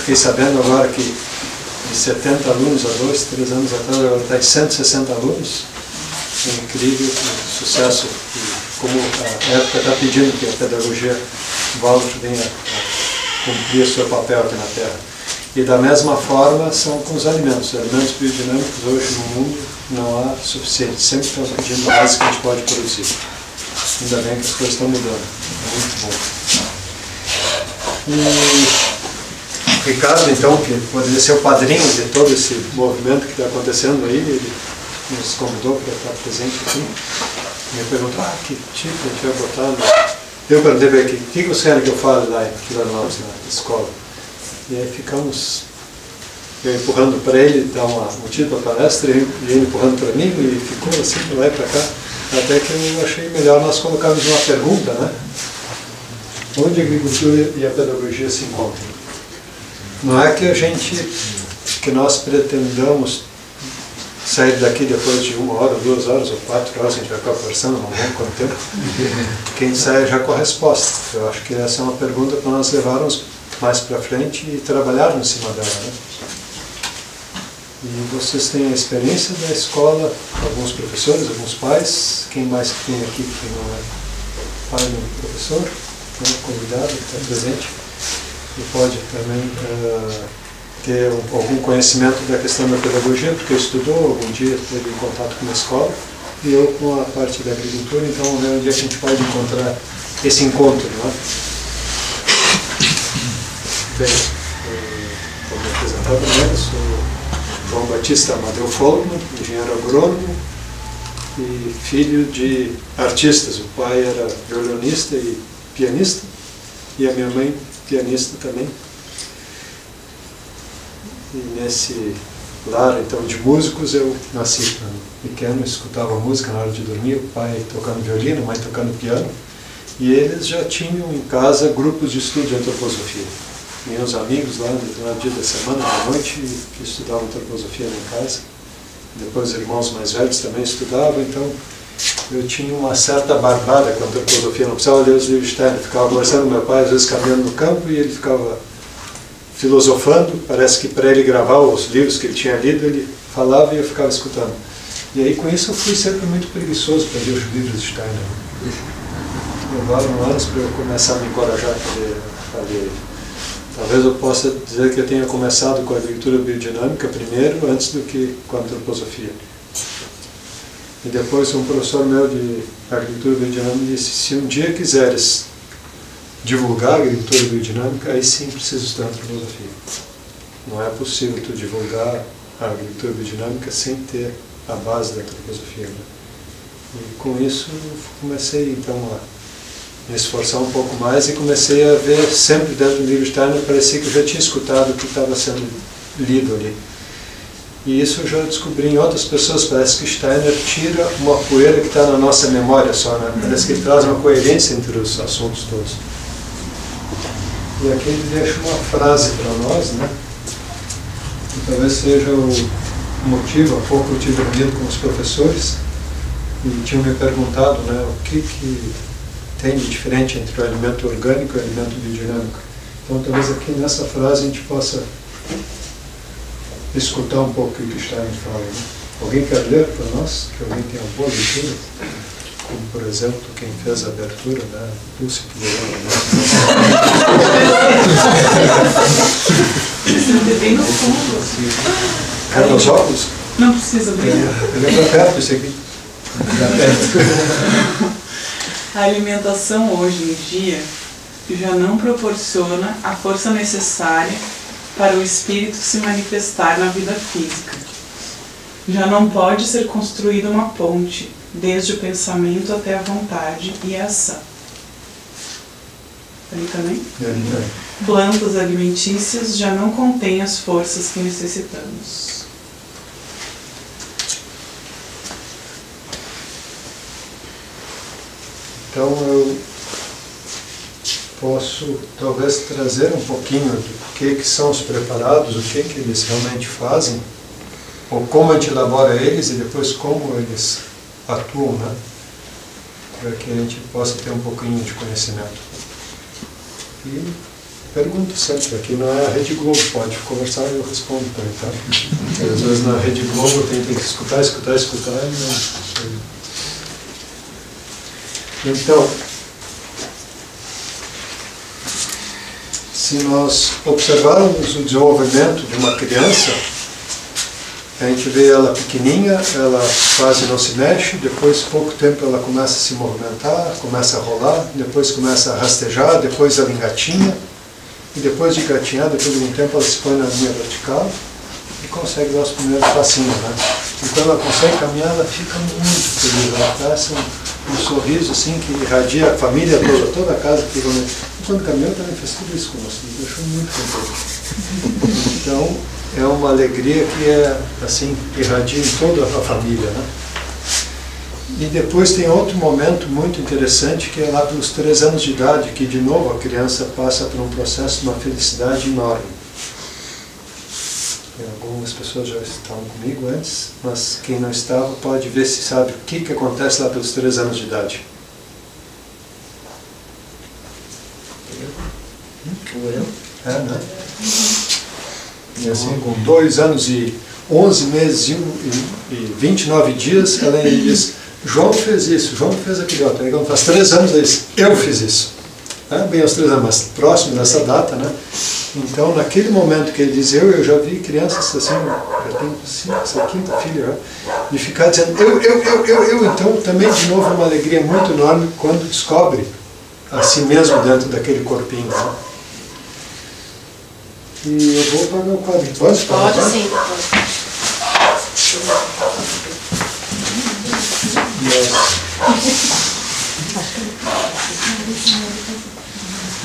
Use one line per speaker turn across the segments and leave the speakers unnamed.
fiquei sabendo agora que de 70 alunos há 2, 3 anos atrás, agora está em 160 alunos. É incrível o sucesso, e como a época está pedindo que a pedagogia Waldorf venha a cumprir o seu papel aqui na Terra. E da mesma forma são com os alimentos. Os alimentos biodinâmicos hoje no mundo não há suficiente. Sempre estão pedindo mais que a gente pode produzir. Ainda bem que as coisas estão mudando. É muito bom. E o Ricardo, então, que poderia ser o padrinho de todo esse movimento que está acontecendo aí, ele nos convidou para estar presente aqui. Me perguntou, que tipo a gente vai botar no... Eu perguntei para ele, o que você quer que eu fale lá em Florianópolis, na escola? E aí ficamos, eu empurrando para ele, dar um título para a palestra, e ele empurrando para mim, e ficou assim, para lá e para cá, até que eu achei melhor nós colocarmos uma pergunta, né? Onde a agricultura e a pedagogia se encontram? Não é que nós pretendamos sair daqui depois de 1 hora, 2 horas ou 4 horas, a gente vai ficar conversando, não vamos quanto tempo. Quem sai já com a resposta. Eu acho que essa é uma pergunta para nós levarmos mais para frente e trabalharmos em cima dela. Né? E vocês têm a experiência da escola, alguns professores, alguns pais, quem mais que tem aqui que não é pai nem professor, né, convidado que está presente, e pode também ter algum conhecimento da questão da pedagogia, porque estudou, algum dia teve contato com uma escola, e eu com a parte da agricultura, então vamos ver onde é que a gente pode encontrar esse encontro. Né? Bem, vou me apresentar primeiro, sou João Batista Amadeu Folkman, engenheiro agrônomo e filho de artistas. O pai era violonista e pianista, e a minha mãe pianista também. E nesse lar, então, de músicos, eu nasci pequeno, escutava música na hora de dormir, o pai tocando violino, a mãe tocando piano, e eles já tinham em casa grupos de estudo de antroposofia. Meus amigos lá no dia da semana, à noite, que estudavam antroposofia lá em casa. Depois os irmãos mais velhos também estudavam, então eu tinha uma certa barbada com a antroposofia, não precisava ler os livros de Steiner, ficava conversando com meu pai, às vezes caminhando no campo, e ele ficava filosofando, parece que para ele gravar os livros que ele tinha lido, ele falava e eu ficava escutando. E aí com isso eu fui sempre muito preguiçoso para ler os livros de Steiner. Levaram anos para eu começar a me encorajar a ler. Talvez eu possa dizer que eu tenha começado com a agricultura biodinâmica primeiro, antes do que com a antroposofia. E depois um professor meu de agricultura biodinâmica disse, se um dia quiseres divulgar a agricultura biodinâmica, aí sim precisa estudar antroposofia. Não é possível tu divulgar a agricultura biodinâmica sem ter a base da antroposofia. Né? E com isso comecei então a me esforçar um pouco mais e comecei a ver sempre dentro do livro Steiner, parecia que eu já tinha escutado o que estava sendo lido ali. E isso eu já descobri em outras pessoas, parece que Steiner tira uma poeira que está na nossa memória só, né? Parece que ele traz uma coerência entre os assuntos todos. E aqui ele deixa uma frase para nós, né? Que talvez seja o motivo, há pouco eu tive reunido com os professores e tinham me perguntado, né, o que tem de diferente entre o alimento orgânico e o alimento biodinâmico. Então talvez aqui nessa frase a gente possa escutar um pouco o que Steiner fala. Né? Alguém quer ler para nós? Que alguém tenha uma boa leitura? Como, por exemplo, quem fez a abertura, né? Dulce que
Precisa bem no fundo.
Quer nos óculos?
Não precisa bem.
Ele é para perto esse aqui. Para perto.
A alimentação hoje em dia já não proporciona a força necessária para o espírito se manifestar na vida física. Já não pode ser construída uma ponte, desde o pensamento até a vontade e a ação. Ali também? Plantas alimentícias já não contêm as forças que necessitamos.
Então eu posso talvez trazer um pouquinho do que são os preparados, o que eles realmente fazem, ou como a gente elabora eles e depois como eles atuam, né? Para que a gente possa ter um pouquinho de conhecimento. E pergunto sempre, aqui não é a Rede Globo, pode conversar e eu respondo também, tá? Porque às vezes na Rede Globo tem que escutar e não... Então, se nós observarmos o desenvolvimento de uma criança, a gente vê ela pequenininha, ela quase não se mexe, depois, pouco tempo, ela começa a se movimentar, começa a rolar, depois começa a rastejar, depois ela engatinha, e depois de engatinhar, depois de um tempo, ela se põe na linha vertical e consegue dar os primeiros passinhos, né? E quando ela consegue caminhar, ela fica muito feliz, ela parece um sorriso assim que irradia a família toda a casa. E quando caminhou, também fez tudo isso conosco, me deixou muito contente. Então, é uma alegria que é assim, irradia em toda a família, né? E depois tem outro momento muito interessante, que é lá pelos 3 anos de idade, que de novo a criança passa por um processo de uma felicidade enorme. Algumas pessoas já estavam comigo antes, mas quem não estava pode ver se sabe o que acontece lá pelos 3 anos de idade. É, né? E assim, com 2 anos e 11 meses e 29 dias, ela diz: João fez isso, João fez aquilo outro. Aí quando faz 3 anos, ela diz: eu fiz isso. Bem aos 3 anos, mas próximo dessa data, né? Então, naquele momento que ele diz eu já vi crianças assim, eu tenho 5ª filha, né? De ficar dizendo eu. Então, também, de novo, é uma alegria muito enorme quando descobre a si mesmo dentro daquele corpinho, né? E eu vou pagar o quadro. Pode sim, pode.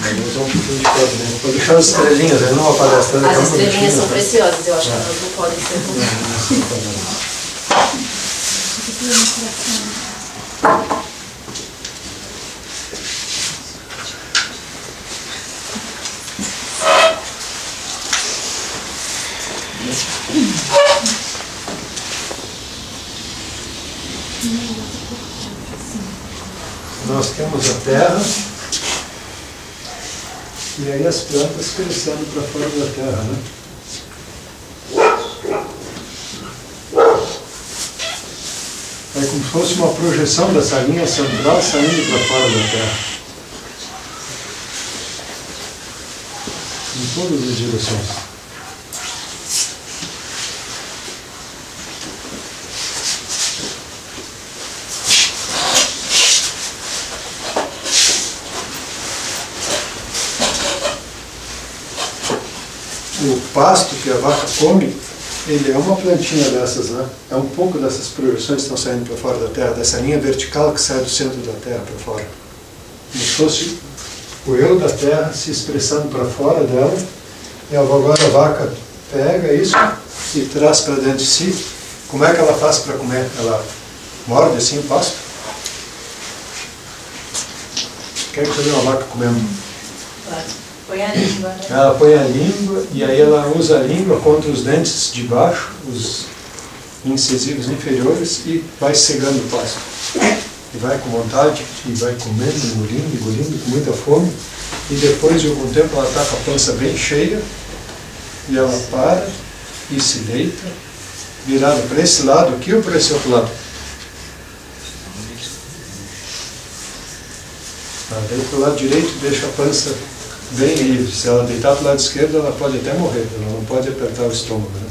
Vamos usar um pouquinho de quadro, né? Vou deixar as estrelinhas, ele não aparece.
As estrelinhas são preciosas, eu acho que elas não podem ser.
Nós temos a terra e aí as plantas crescendo para fora da terra, né? É como se fosse uma projeção dessa linha central saindo para fora da terra. Em todas as direções. O pasto que a vaca come, ele é uma plantinha dessas, né? É um pouco dessas projeções que estão saindo para fora da terra, dessa linha vertical que sai do centro da terra para fora. Como se fosse o eu da terra se expressando para fora dela, e agora a vaca pega isso e traz para dentro de si. Como é que ela faz para comer? Ela morde assim o pasto? Quer que você vê uma vaca comendo?
Põe a língua, né?
Ela põe a língua e aí ela usa a língua contra os dentes de baixo, os incisivos inferiores, e vai cegando o pasto. E vai com vontade, e vai comendo, engolindo, com muita fome. E depois de algum tempo ela está com a pança bem cheia, e ela para e se deita, virada para esse lado aqui ou para esse outro lado? Ela deita para o lado direito e deixa a pança bem livre. Se ela deitar para o lado esquerdo, ela pode até morrer, ela não pode apertar o estômago, né?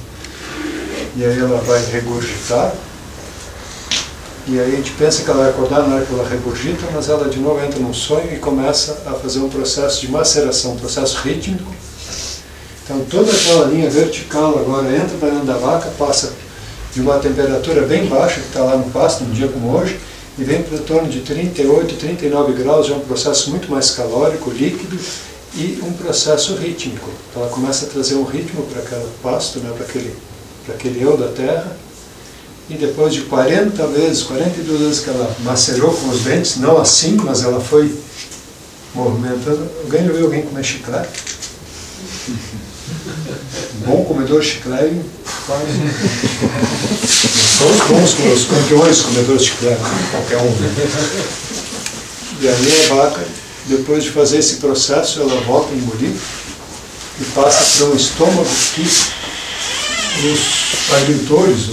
E aí ela vai regurgitar, e aí a gente pensa que ela vai acordar na hora que ela regurgita, mas ela de novo entra num sonho e começa a fazer um processo de maceração, um processo rítmico. Então toda aquela linha vertical agora entra para dentro da vaca, passa de uma temperatura bem baixa, que está lá no pasto, num dia como hoje, e vem para o torno de 38, 39 graus, já é um processo muito mais calórico, líquido, e um processo rítmico. Então ela começa a trazer um ritmo para aquele pasto, né, para aquele eu da terra, e depois de 40 vezes, 42 vezes que ela macerou com os dentes, não assim, mas ela foi movimentando. Alguém já viu alguém comer chiclete? Bom comedor de chiclete, quase. São os bons, os campeões comedores de chiclete, qualquer um. E aí a vaca, depois de fazer esse processo, ela volta a engolir, e passa para um estômago que os agricultores,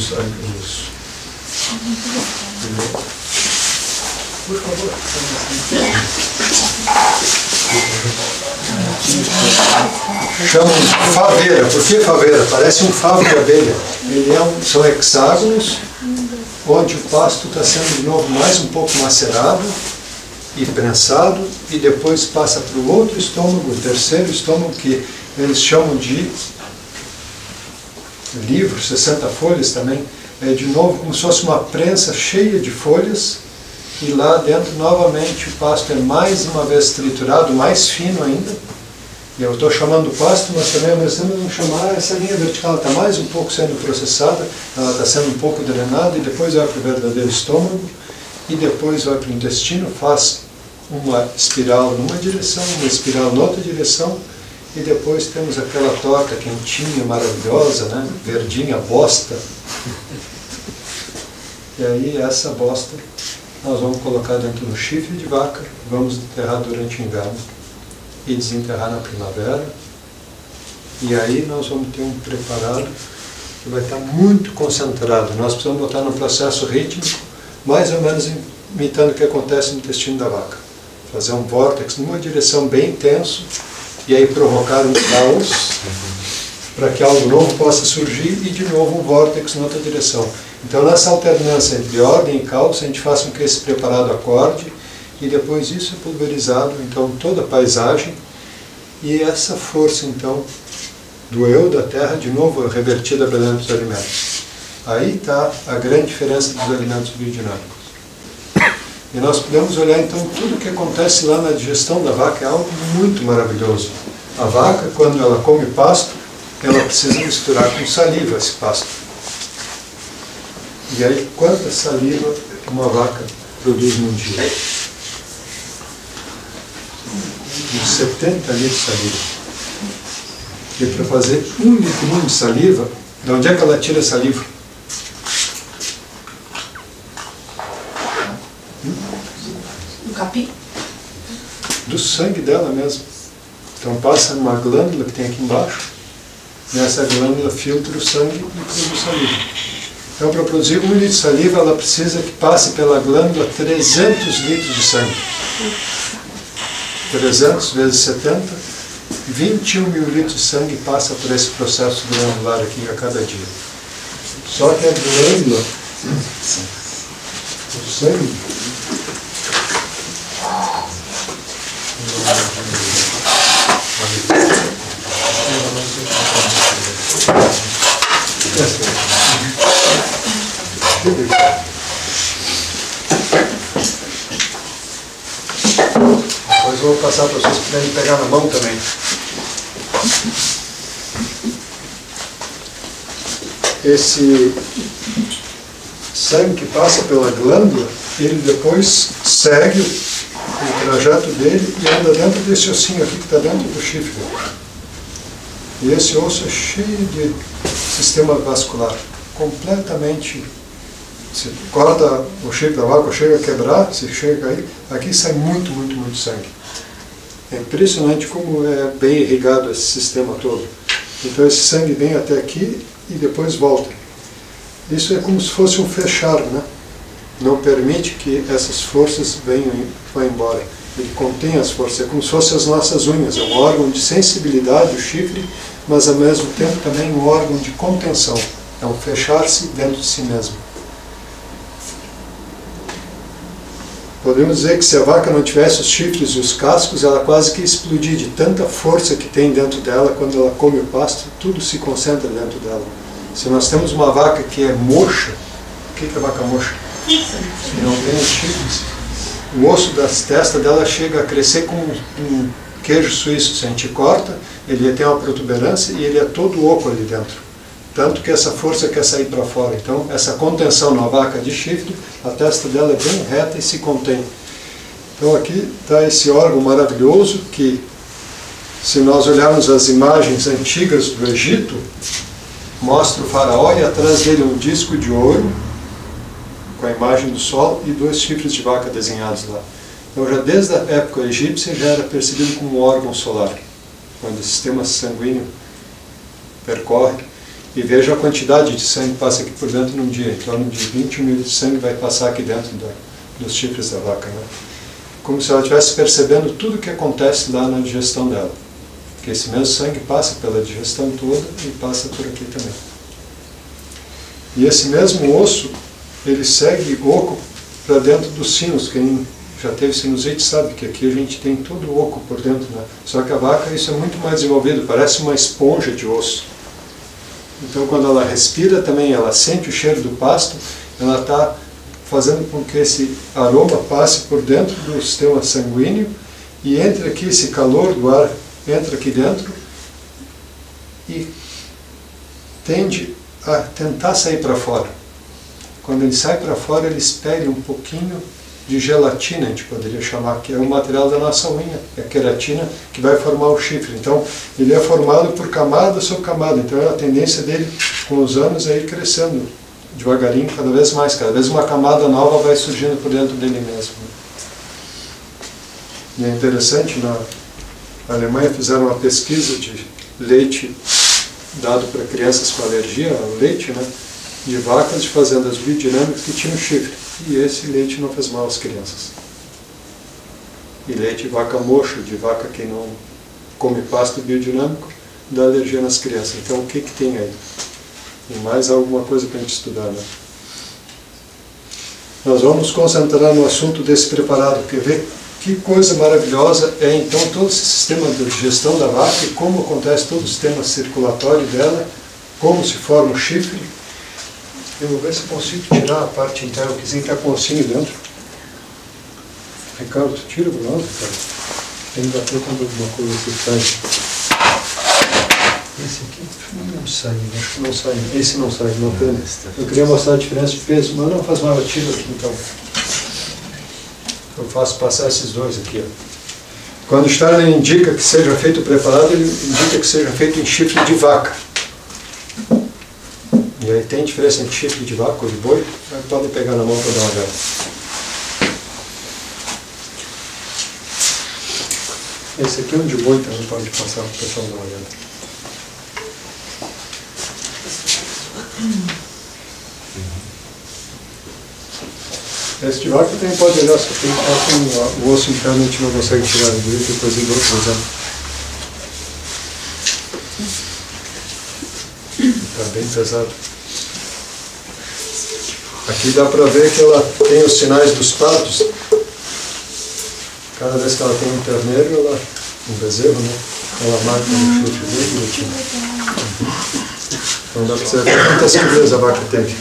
por favor. Chamam de faveira. Por que faveira? Parece um favo de abelha. São hexágonos onde o pasto está sendo de novo mais um pouco macerado e prensado, e depois passa para o outro estômago, o terceiro estômago, que eles chamam de livro, 60 folhas também. É de novo como se fosse uma prensa cheia de folhas, e lá dentro novamente o pasto é mais uma vez triturado, mais fino ainda. E eu estou chamando pasto, mas também ao mesmo tempo vamos chamar essa linha vertical, está mais um pouco sendo processada, ela está sendo um pouco drenada, e depois vai para o verdadeiro estômago, e depois vai para o intestino, faz uma espiral numa direção, uma espiral noutra direção, e depois temos aquela torta quentinha, maravilhosa, né? Verdinha, bosta. E aí essa bosta nós vamos colocar dentro do chifre de vaca, vamos enterrar durante o inverno e desenterrar na primavera. E aí nós vamos ter um preparado que vai estar muito concentrado. Nós precisamos botar no processo rítmico, mais ou menos imitando o que acontece no intestino da vaca. Fazer um vórtex numa direção bem intenso, e aí provocar um caos para que algo novo possa surgir, e de novo um vórtex em outra direção. Então, nessa alternância entre ordem e caos, a gente faz com que esse preparado acorde, e depois isso é pulverizado, então, toda a paisagem, e essa força, então, do eu, da terra, de novo revertida para dentro dos alimentos. Aí está a grande diferença dos alimentos biodinâmicos. E nós podemos olhar, então, tudo o que acontece lá na digestão da vaca é algo muito maravilhoso. A vaca, quando ela come pasto, ela precisa misturar com saliva esse pasto. E aí, quanta saliva uma vaca produz num dia? Uns 70 litros de saliva. E para fazer 1 litro de saliva, de onde é que ela tira a saliva?
Do capim?
Do sangue dela mesmo. Então passa numa glândula que tem aqui embaixo, e essa glândula filtra o sangue e produz saliva. Então, para produzir 1 litro de saliva, ela precisa que passe pela glândula 300 litros de sangue. 300 vezes 70, 21 mil litros de sangue passa por esse processo glandular aqui a cada dia. Só que a glândula, o sangue, depois vou passar para vocês poderem pegar na mão também. Esse sangue que passa pela glândula, ele depois segue o trajeto dele e anda dentro desse ossinho aqui que está dentro do chifre. E esse osso é cheio de sistema vascular, completamente. Se corta o chifre da vaca, chega a quebrar, se chega a cair, aqui sai muito, muito, muito sangue. É impressionante como é bem irrigado esse sistema todo. Então esse sangue vem até aqui e depois volta. Isso é como se fosse um fechar, né? Não permite que essas forças vão embora. Ele contém as forças, é como se fossem as nossas unhas, é um órgão de sensibilidade, o chifre, mas ao mesmo tempo também um órgão de contenção. É um fechar-se dentro de si mesmo. Podemos dizer que se a vaca não tivesse os chifres e os cascos, ela quase que ia explodir de tanta força que tem dentro dela. Quando ela come o pasto, tudo se concentra dentro dela. Se nós temos uma vaca que é moxa, o que é vaca moxa? Se não tem os chifres, o osso das testas dela chega a crescer como um queijo suíço. Se a gente corta, ele tem uma protuberância e ele é todo oco ali dentro. Tanto que essa força quer sair para fora. Então, essa contenção na vaca de chifre, a testa dela é bem reta e se contém. Então, aqui está esse órgão maravilhoso que, se nós olharmos as imagens antigas do Egito, mostra o faraó e atrás dele um disco de ouro, com a imagem do sol e 2 chifres de vaca desenhados lá. Então, já desde a época egípcia, já era percebido como um órgão solar. onde o sistema sanguíneo percorre, e veja a quantidade de sangue que passa aqui por dentro num dia. Em torno de 21 ml de sangue vai passar aqui dentro dos chifres da vaca, né? Como se ela estivesse percebendo tudo o que acontece lá na digestão dela. Porque esse mesmo sangue passa pela digestão toda e passa por aqui também. E esse mesmo osso, ele segue oco para dentro dos sinos. Quem já teve sinusite sabe que aqui a gente tem todo o oco por dentro, né? Só que a vaca, isso é muito mais desenvolvido, parece uma esponja de osso. Então quando ela respira também, ela sente o cheiro do pasto, ela está fazendo com que esse aroma passe por dentro do sistema sanguíneo e entre aqui, esse calor do ar entra aqui dentro e tende a tentar sair para fora. Quando ele sai para fora, ele espelha um pouquinho de gelatina, a gente poderia chamar, que é o material da nossa unha, é a queratina que vai formar o chifre. Então, ele é formado por camada sobre camada, então a tendência dele, com os anos, é ir crescendo devagarinho, cada vez uma camada nova vai surgindo por dentro dele mesmo. E é interessante, na Alemanha fizeram uma pesquisa de leite dado para crianças com alergia ao leite, né, de vacas de fazendas biodinâmicas que tinham chifre. E esse leite não fez mal às crianças. E leite de vaca mocho, de vaca que não come pasto biodinâmico, dá alergia nas crianças. Então o que tem aí? Tem mais alguma coisa para a gente estudar, né? Nós vamos nos concentrar no assunto desse preparado, porque vê que coisa maravilhosa é então todo esse sistema de digestão da vaca e como acontece todo o sistema circulatório dela, como se forma o chifre. Eu vou ver se consigo tirar a parte interna, que está com o ossinho dentro. Ricardo, tira para nós, Ricardo. Tem que bater com alguma coisa que sai. Esse aqui não sai, acho que não sai. Esse não sai, não tem. Eu queria mostrar a diferença de peso, mas não faz mal, eu tiro aqui então. Eu faço passar esses dois aqui. Ó. Quando o Steiner indica que seja feito o preparado, ele indica que seja feito em chifre de vaca. E aí tem diferença entre chifre de vaca ou de boi? Podem pegar na mão para dar uma olhada. Esse aqui é um de boi, também pode passar para o pessoal dar uma olhada. Esse de vaca também pode olhar, só tem o osso interno, a gente não consegue tirar direito, depois em outro exemplo. Está bem pesado. Aqui dá para ver que ela tem os sinais dos partos. Cada vez que ela tem um terneiro, um bezerro, né? Ela marca no chute bem bonitinho. Então dá para você ver quantas crias a vaca teve.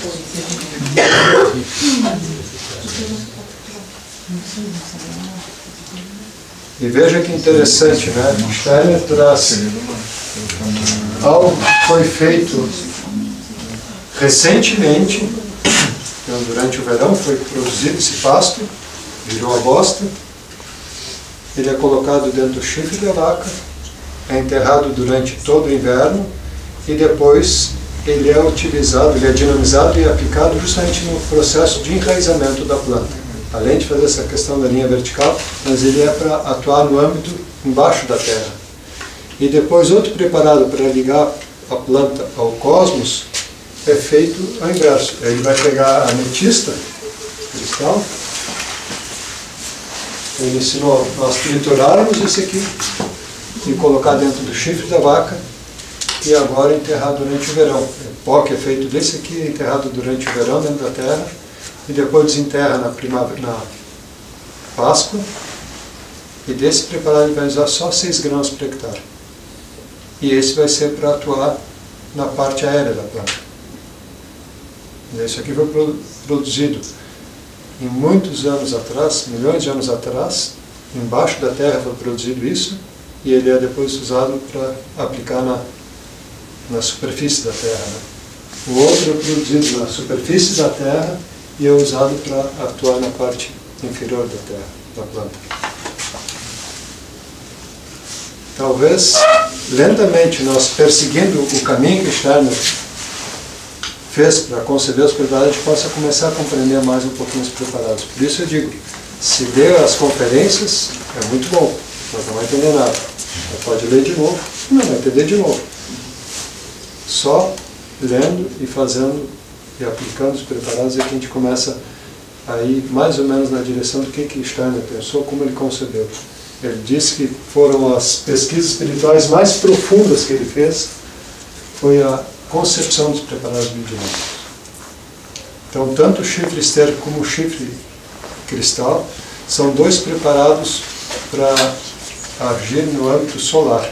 E veja que interessante, né? Steiner traz algo que foi feito recentemente. Então, durante o verão foi produzido esse pasto, virou a bosta, ele é colocado dentro do chifre da vaca, é enterrado durante todo o inverno e depois ele é utilizado, ele é dinamizado e aplicado justamente no processo de enraizamento da planta. Além de fazer essa questão da linha vertical, mas ele é para atuar no âmbito embaixo da terra. E depois outro preparado para ligar a planta ao cosmos é feito ao inverso. Ele vai pegar a ametista, cristal, ele ensinou nós triturarmos esse aqui e colocar dentro do chifre da vaca e agora enterrar durante o verão. O pó que é feito desse aqui é enterrado durante o verão dentro da terra e depois desenterra na Páscoa e desse preparado ele vai usar só 6 grãos por hectare. E esse vai ser para atuar na parte aérea da planta. Isso aqui foi produzido em muitos anos atrás, milhões de anos atrás, embaixo da terra foi produzido isso, e ele é depois usado para aplicar na superfície da terra. Né? O outro é produzido na superfície da terra e é usado para atuar na parte inferior da terra, da planta. Talvez, lentamente, nós perseguindo o caminho que Steiner fez para conceber os preparados, a gente possa começar a compreender mais um pouquinho os preparados. Por isso eu digo, se ler as conferências, é muito bom, mas não vai entender nada. Você pode ler de novo Não vai entender de novo. Só lendo e fazendo e aplicando os preparados é que a gente começa a ir mais ou menos na direção do que Steiner pensou, como ele concebeu. Ele disse que foram as pesquisas espirituais mais profundas que ele fez, foi a concepção dos preparados mediúnicos. Então, tanto o chifre esterco como o chifre cristal são dois preparados para agir no âmbito solar.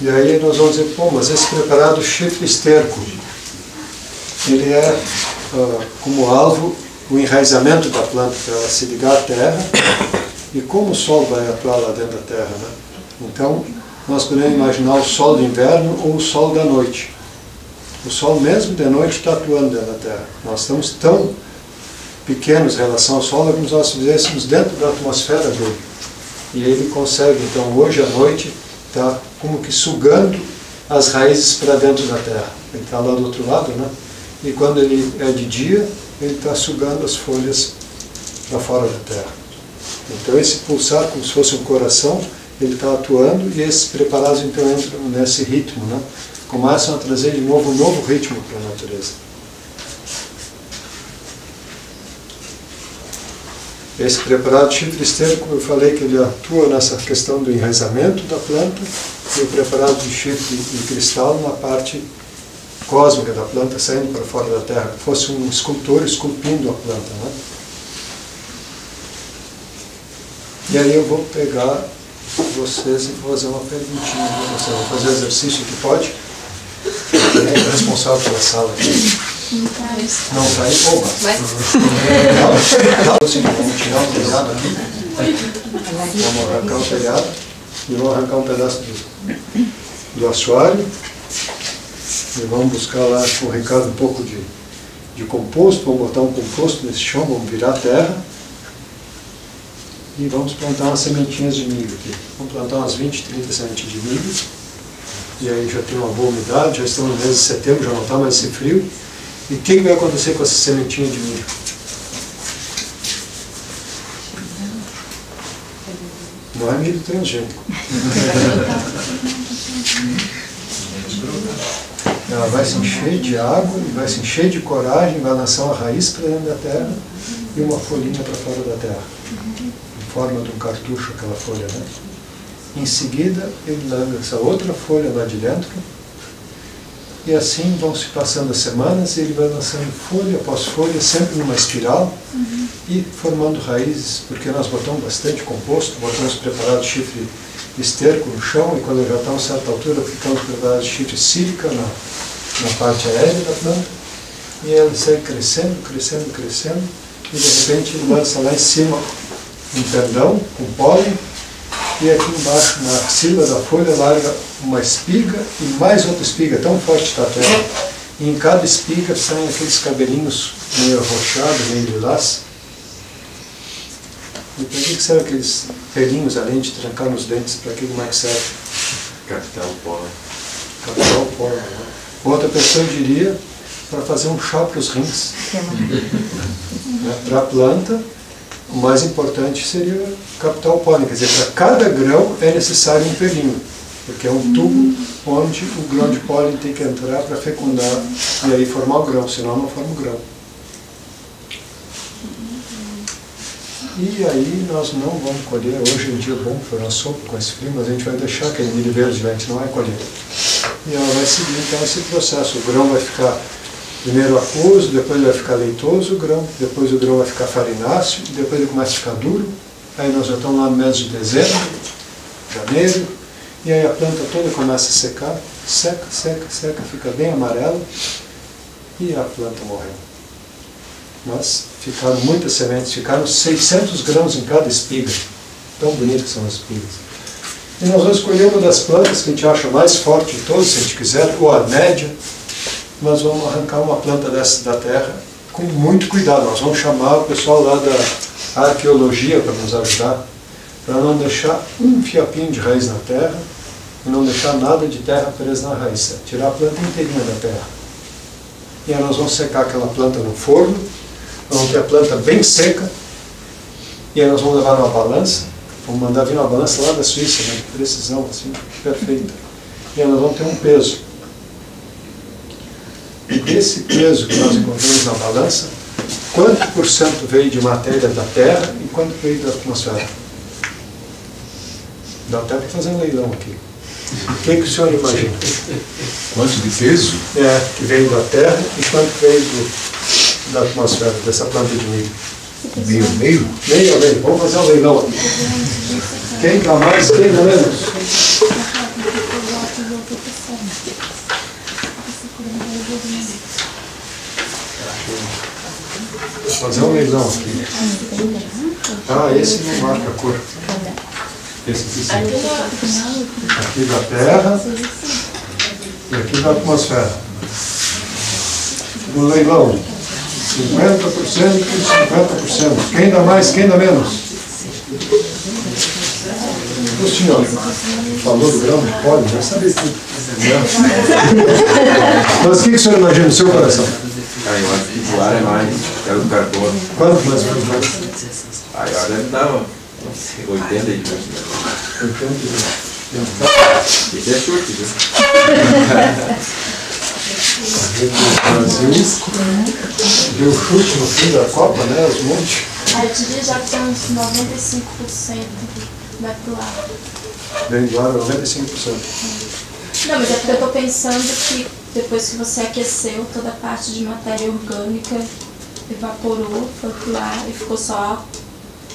E aí nós vamos dizer, pô, mas esse preparado chifre esterco, ele é como alvo o enraizamento da planta para ela se ligar à terra, e como o sol vai atuar lá dentro da terra, né? Então, nós podemos imaginar o sol do inverno ou o sol da noite. O sol mesmo de noite está atuando dentro da terra. Nós estamos tão pequenos em relação ao sol, como se nós estivéssemos dentro da atmosfera dele. E ele consegue, então, hoje à noite, está como que sugando as raízes para dentro da terra. Ele está lá do outro lado, né? E quando ele é de dia, ele está sugando as folhas para fora da terra. Então esse pulsar, como se fosse um coração, ele está atuando, e esses preparados então entram nesse ritmo, né? Começam a trazer de novo um novo ritmo para a natureza. Esse preparado chifre esterco, eu falei que ele atua nessa questão do enraizamento da planta, e o preparado de chifre e cristal na parte cósmica da planta, saindo para fora da terra, que fosse um escultor esculpindo a planta, né? E aí eu vou pegar vocês e vou fazer uma perguntinha para vocês. Vou fazer exercício aqui, pode? Quem é responsável pela sala aqui? Não está aí? Opa! Vamos tirar o telhado aqui. Vamos arrancar o telhado e vamos arrancar um pedaço do assoalho. E vamos buscar lá com o Ricardo um pouco de composto. Vamos botar um composto nesse chão, vamos virar a terra. E vamos plantar umas sementinhas de milho aqui. Vamos plantar umas 20, 30 sementes de milho. E aí já tem uma boa umidade, já estamos no mês de setembro, já não está mais esse frio. E o que vai acontecer com essa sementinha de milho? Não é milho transgênico. Ela vai se encher de água, vai se encher de coragem, vai lançar uma raiz para dentro da terra e uma folhinha para fora da terra. Em forma de um cartucho, aquela folha, né? Em seguida, ele larga essa outra folha lá de dentro, e assim vão se passando as semanas, e ele vai lançando folha após folha, sempre numa espiral, e formando raízes, porque nós botamos bastante composto, botamos preparado chifre esterco no chão, e quando já está a uma certa altura, ficamos preparados chifre sílica na parte aérea da planta, e ele segue crescendo, crescendo, crescendo, e de repente ele lança lá em cima um perdão com pólen, e aqui embaixo, na axila da folha, larga uma espiga e mais outra espiga, tão forte está a terra. E em cada espiga saem aqueles cabelinhos meio arroxados, meio lilás. E para que servem aqueles pelinhos, além de trancar nos dentes, para que mais serve?
Captar o pólen.
Captar o pólen, né? Outra pessoa diria para fazer um chá para os rins. Para a planta, o mais importante seria captar o pólen, quer dizer, para cada grão é necessário um pelinho, porque é um tubo onde o grão de pólen tem que entrar para fecundar e aí formar o grão, senão não forma o grão. E aí nós não vamos colher, hoje em dia é bom para uma sopa com esse frio, mas a gente vai deixar aquele milho verde lá, a gente não vai colher. E ela vai seguir então esse processo, o grão vai ficar primeiro aquoso, depois vai ficar leitoso o grão, depois o grão vai ficar farináceo, depois ele começa a ficar duro, aí nós já estamos lá no mês de dezembro, janeiro, e aí a planta toda começa a secar, seca, seca, seca, fica bem amarela, e a planta morreu. Mas ficaram muitas sementes, ficaram 600 grãos em cada espiga, tão bonitas são as espigas. E nós vamos escolher uma das plantas que a gente acha mais forte de todas, se a gente quiser, ou a média. Nós vamos arrancar uma planta dessa da terra com muito cuidado. Nós vamos chamar o pessoal lá da arqueologia para nos ajudar, para não deixar um fiapinho de raiz na terra e não deixar nada de terra presa na raiz. Tirar a planta inteirinha da terra. E aí nós vamos secar aquela planta no forno, vamos ter a planta bem seca, e aí nós vamos levar numa balança Vamos mandar vir uma balança lá da Suíça, né? Precisão, assim, perfeita. E nós vamos ter um peso. E desse peso que nós encontramos na balança, quanto por cento veio de matéria da Terra e quanto veio da atmosfera? Dá até para fazer um leilão aqui. O que o senhor imagina?
Quanto de peso?
Que veio da Terra e quanto veio da atmosfera, dessa planta de milho?
Meio?
Meio a meio. Vamos fazer um leilão aqui. Quem dá mais, quem dá menos? Vou fazer um leilão aqui. Esse não marca a cor. Esse aqui sim. Aqui da Terra e aqui da atmosfera. No leilão, 50% e 50%. Quem dá mais, quem dá menos? O senhor falou do grão de pólen, já sabia tudo. Mas o que o senhor imagina no seu coração?
Eu acho que o ar é mais, que era do carbono.
Quanto mais ou menos?
O ar deve dar 80 e 20.
80.
Esse é chute, viu?
Brasil deu chute no fim da Copa, né? Os montes.
A gente já tem uns 95% vai pro ar.
Vem do ar 95%.
Não, mas é porque eu tô pensando que depois que você aqueceu, toda a parte de matéria orgânica evaporou, foi pro ar e ficou só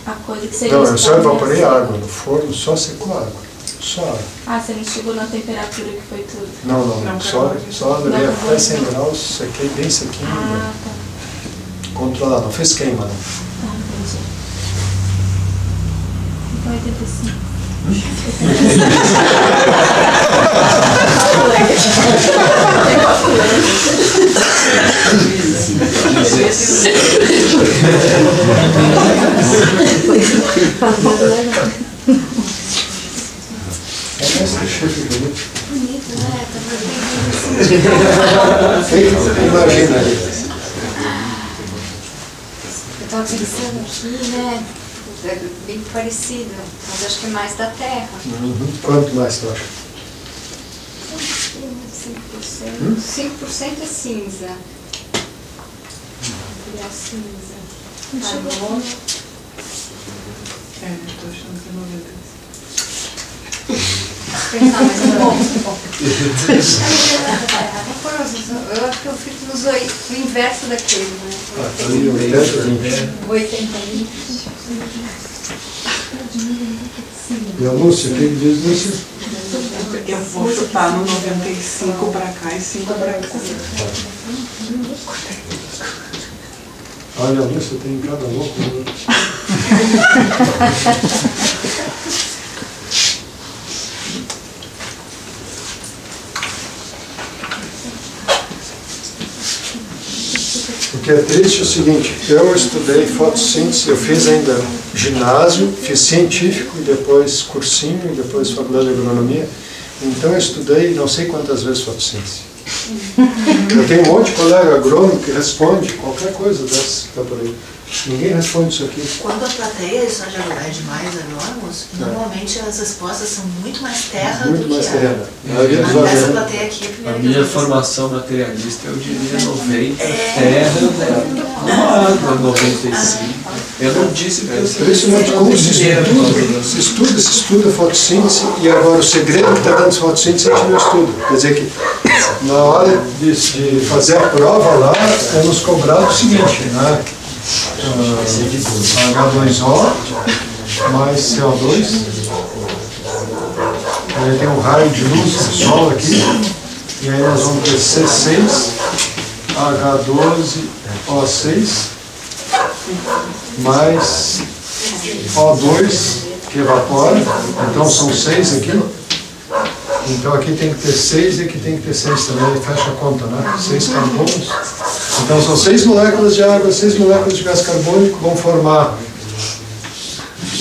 a coisa que seria...
Não, eu só evaporei a água. No forno só secou a água. Só água.
Você não chegou na temperatura que foi tudo?
Não. Só levei até 100 graus, sequei bem sequinho.
Tá.
Controlado, não fez queima, não.
Entendi. Então 85.
Esse chefe bonito.
Bonito, né?
Imagina aí.
Eu estava pensando aqui, né? É bem parecido, mas acho que é mais da terra.
Quanto mais tu acha?
5%. 5% é cinza. Material cinza. Carbono.
Eu tô achando que é 90.
Pensar mais um pouco. Eu acho que eu fico no inverso daquele, né? 80, 20.
E a Lúcia, o que diz, Lúcia?
Eu vou chutar no 95 pra cá e 5 pra cá.
Olha, a Lúcia tem cada louco. Né? O que é triste é o seguinte, eu estudei fotossíntese, eu fiz ainda ginásio, fiz científico e depois cursinho e depois faculdade de agronomia, então eu estudei não sei quantas vezes fotossíntese. Eu tenho um monte de colega agrônomo que responde qualquer coisa dessa que está por aí. Ninguém responde isso aqui.
Quando a plateia só já é de mais agrônomos, normalmente as respostas são muito mais terra
Muito
do que
mais
ar.
terrena.
Essa plateia aqui é a
A
primeira
minha
vez.
formação materialista, eu diria 90, terra, água, 95. Eu não disse que eu sei.
Impressionante como se estuda fotossíntese e agora o segredo que está dando fotossíntese a gente não estuda. Quer dizer que na hora de fazer a prova lá, é nos cobrado o seguinte, né? H2O mais CO2, aí tem um raio de luz do Sol aqui, e aí nós vamos ter C6, H12O6 mais O2 que evapora, então são 6 aqui. Então aqui tem que ter 6 e aqui tem que ter 6 também, fecha a conta, né? 6 carbonos. Então são 6 moléculas de água, 6 moléculas de gás carbônico, vão formar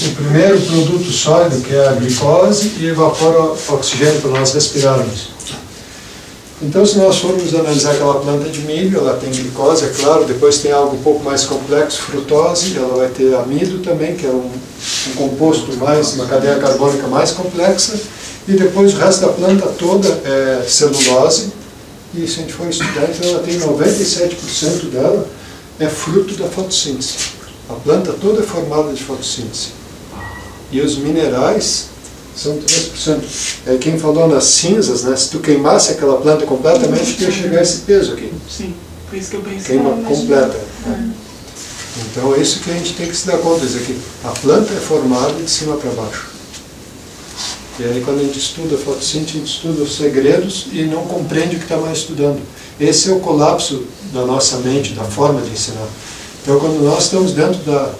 o primeiro produto sólido, que é a glicose, e evapora o oxigênio para nós respirarmos. Então, se nós formos analisar aquela planta de milho, ela tem glicose, é claro, depois tem algo um pouco mais complexo, frutose, ela vai ter amido também, que é um composto mais, uma cadeia carbônica mais complexa, e depois o resto da planta toda é celulose, e se a gente for estudar, então ela tem 97% dela é fruto da fotossíntese. A planta toda é formada de fotossíntese. E os minerais são 3%. É quem falou nas cinzas, né? Se tu queimasse aquela planta completamente, tu ia chegar a esse peso aqui.
Sim, por isso que eu pensei.
Queima completa. Então é isso que a gente tem que se dar conta, dizer que a planta é formada de cima para baixo. E aí quando a gente estuda a fotossíntese, a gente estuda os segredos e não compreende o que está mais estudando. Esse é o colapso da nossa mente, da forma de ensinar. Então quando nós estamos dentro da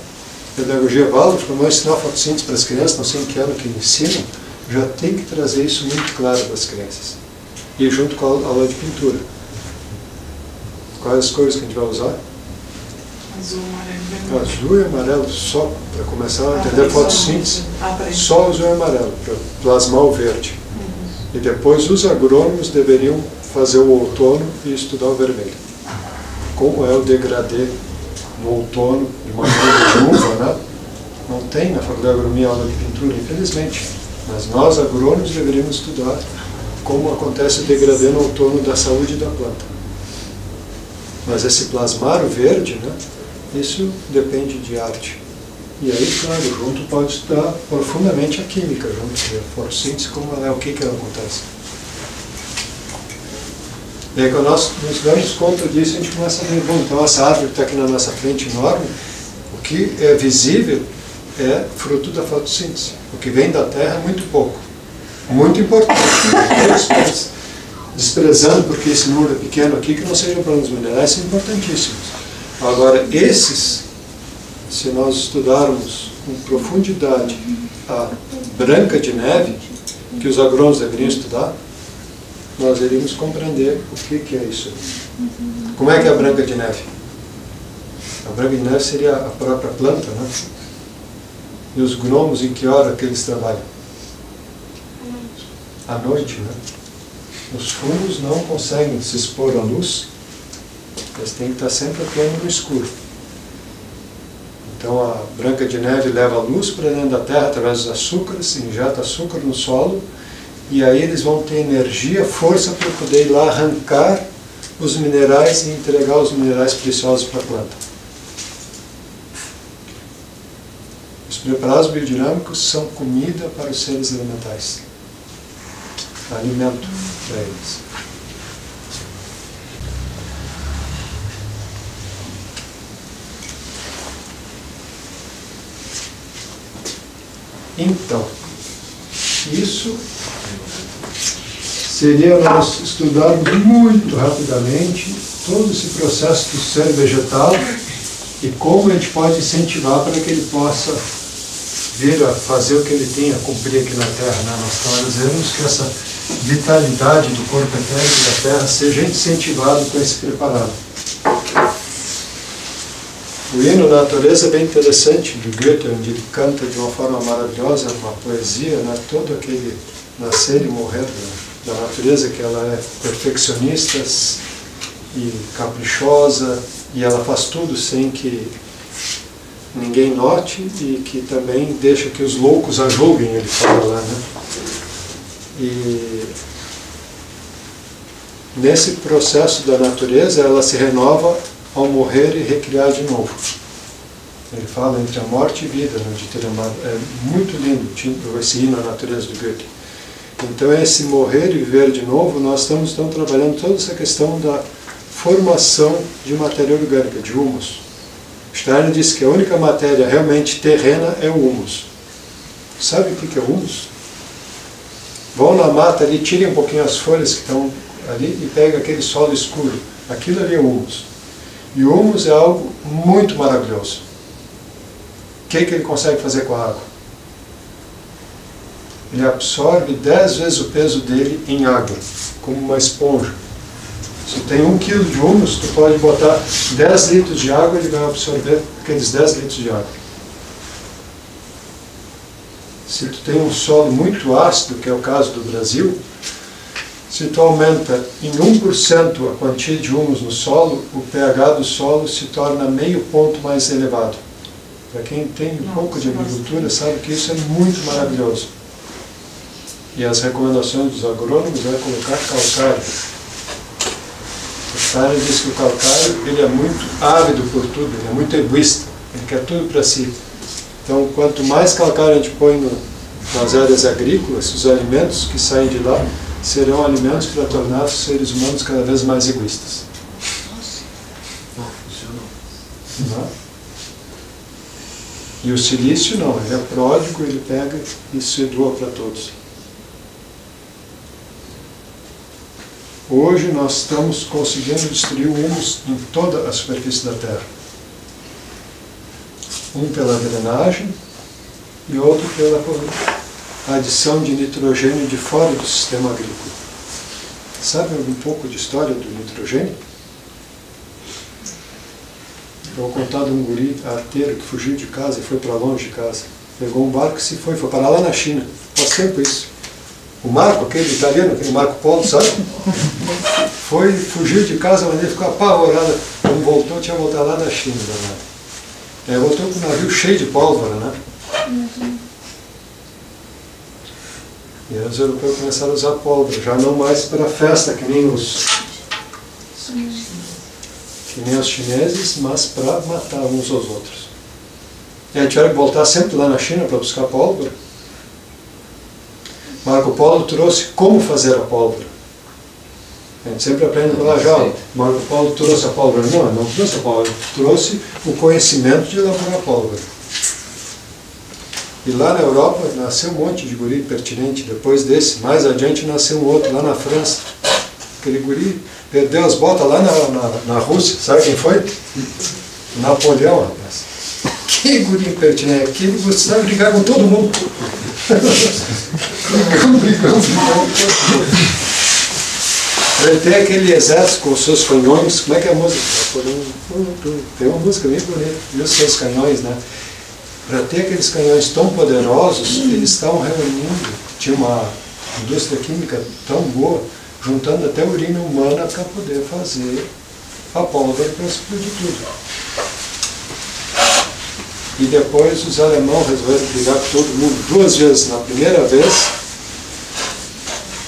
pedagogia Waldorf, quando nós ensinamos a fotossíntese para as crianças, não sei em que ano que ensinam, já tem que trazer isso muito claro para as crianças. E junto com a aula de pintura. Quais as cores que a gente vai usar?
Azul, amarelo e vermelho.
Azul e amarelo, só para começar a entender a fotossíntese.
Só
azul e amarelo, para plasmar o verde. E depois os agrônomos deveriam fazer o outono e estudar o vermelho. Como é o degradê no outono de uma folha de uva, né? Não tem na faculdade de agronomia aula de pintura, infelizmente. Mas nós, agrônomos, deveríamos estudar como acontece o degradê no outono da saúde da planta. Mas esse plasmar o verde, né? Isso depende de arte. E aí, claro, junto pode estudar profundamente a química, junto a fotossíntese, como ela é, o que ela acontece. E aí, quando nós nos damos conta disso, a gente começa a ver, bom, então essa árvore que está aqui na nossa frente enorme, o que é visível é fruto da fotossíntese. O que vem da terra é muito pouco. Muito importante. Desprezando porque esse número é pequeno aqui, que não sejam para os minerais, são importantíssimos. Agora, esses, se nós estudarmos com profundidade a Branca de Neve, que os agrônomos deveriam estudar, nós iríamos compreender o que é isso. Como é que é a Branca de Neve? A Branca de Neve seria a própria planta, né? E os gnomos, em que hora que eles trabalham? À noite, né? Os fungos não conseguem se expor à luz, eles têm que estar sempre atuando no escuro. Então a Branca de Neve leva a luz para dentro da terra através dos açúcares, injeta açúcar no solo, e aí eles vão ter energia, força para poder ir lá arrancar os minerais e entregar os minerais preciosos para a planta. Os preparados biodinâmicos são comida para os seres elementais. Alimento para eles. Então, isso seria nós estudarmos muito rapidamente todo esse processo do ser vegetal e como a gente pode incentivar para que ele possa vir a fazer o que ele tem a cumprir aqui na Terra, né? Nós estamos dizendo que essa vitalidade do corpo etérico da Terra seja incentivado com esse preparado. O hino Natureza é bem interessante, do Goethe, onde ele canta de uma forma maravilhosa, uma poesia, né? Todo aquele nascer e morrer da natureza, que ela é perfeccionista e caprichosa, e ela faz tudo sem que ninguém note, e que também deixa que os loucos a julguem, ele fala lá, né? E nesse processo da natureza, ela se renova ao morrer e recriar de novo. Ele fala entre a morte e vida, né, de Telemaco. É muito lindo esse hino à natureza do Goethe. Então, esse morrer e viver de novo, nós estamos então trabalhando toda essa questão da formação de matéria orgânica, de humus. Steiner disse que a única matéria realmente terrena é o humus. Sabe o que é o humus? Vão na mata ali, tirem um pouquinho as folhas que estão ali e pegam aquele solo escuro. Aquilo ali é o humus. E o humus é algo muito maravilhoso. O que ele consegue fazer com a água? Ele absorve 10 vezes o peso dele em água, como uma esponja. Se tem 1 quilo de humus, tu pode botar 10 litros de água e ele vai absorver aqueles 10 litros de água. Se tu tem um solo muito ácido, que é o caso do Brasil, Se tu aumenta em 1% a quantia de humus no solo, o pH do solo se torna meio ponto mais elevado. Para quem tem um pouco de agricultura, sabe que isso é muito maravilhoso. E as recomendações dos agrônomos é colocar calcário. O Steiner diz que o calcário ele é muito ávido por tudo, ele é muito egoísta, ele quer tudo para si. Então, quanto mais calcário a gente põe nas áreas agrícolas, os alimentos que saem de lá serão alimentos para tornar os seres humanos cada vez mais egoístas.
Não, funcionou.
Não? E o silício não, ele é pródigo, ele pega e se doa para todos. Hoje nós estamos conseguindo destruir o humus em toda a superfície da Terra. Um pela drenagem e outro pela adição de nitrogênio de fora do sistema agrícola. Sabe um pouco de história do nitrogênio? Eu vou contar de um guri arteiro que fugiu de casa e foi para longe de casa. Pegou um barco e se foi parar lá na China. Faz tempo isso. O Marco, aquele italiano, aquele Marco Polo, sabe? Fugiu de casa, mas ele ficou apavorado. Quando voltou, tinha voltado lá da China. Voltou com um navio cheio de pólvora, né? E aí os europeus começaram a usar pólvora, já não mais para festa, que nem os chineses, mas para matar uns aos outros. E aí tiveram que voltar sempre lá na China para buscar pólvora. Marco Polo trouxe como fazer a pólvora. A gente sempre aprende lá já. Marco Polo trouxe a pólvora. Não, não trouxe a pólvora. Trouxe o conhecimento de elaborar a pólvora. E lá na Europa nasceu um monte de guri pertinente. Depois desse, mais adiante nasceu um outro lá na França. Aquele guri perdeu as botas lá na Rússia. Sabe quem foi? Napoleão, rapaz. Que guri pertinente. Aquele gostava de brigar com todo mundo. Brigamos. Ele tem aquele exército com os seus canhões. Como é que é a música? Tem uma música bem bonita. E os seus canhões, né? Para ter aqueles canhões tão poderosos, eles estavam reunindo. Tinha uma indústria química tão boa, juntando até urina humana para poder fazer a pólvora para explodir tudo. E depois os alemães resolveram brigar com todo mundo 2 vezes. Na primeira vez,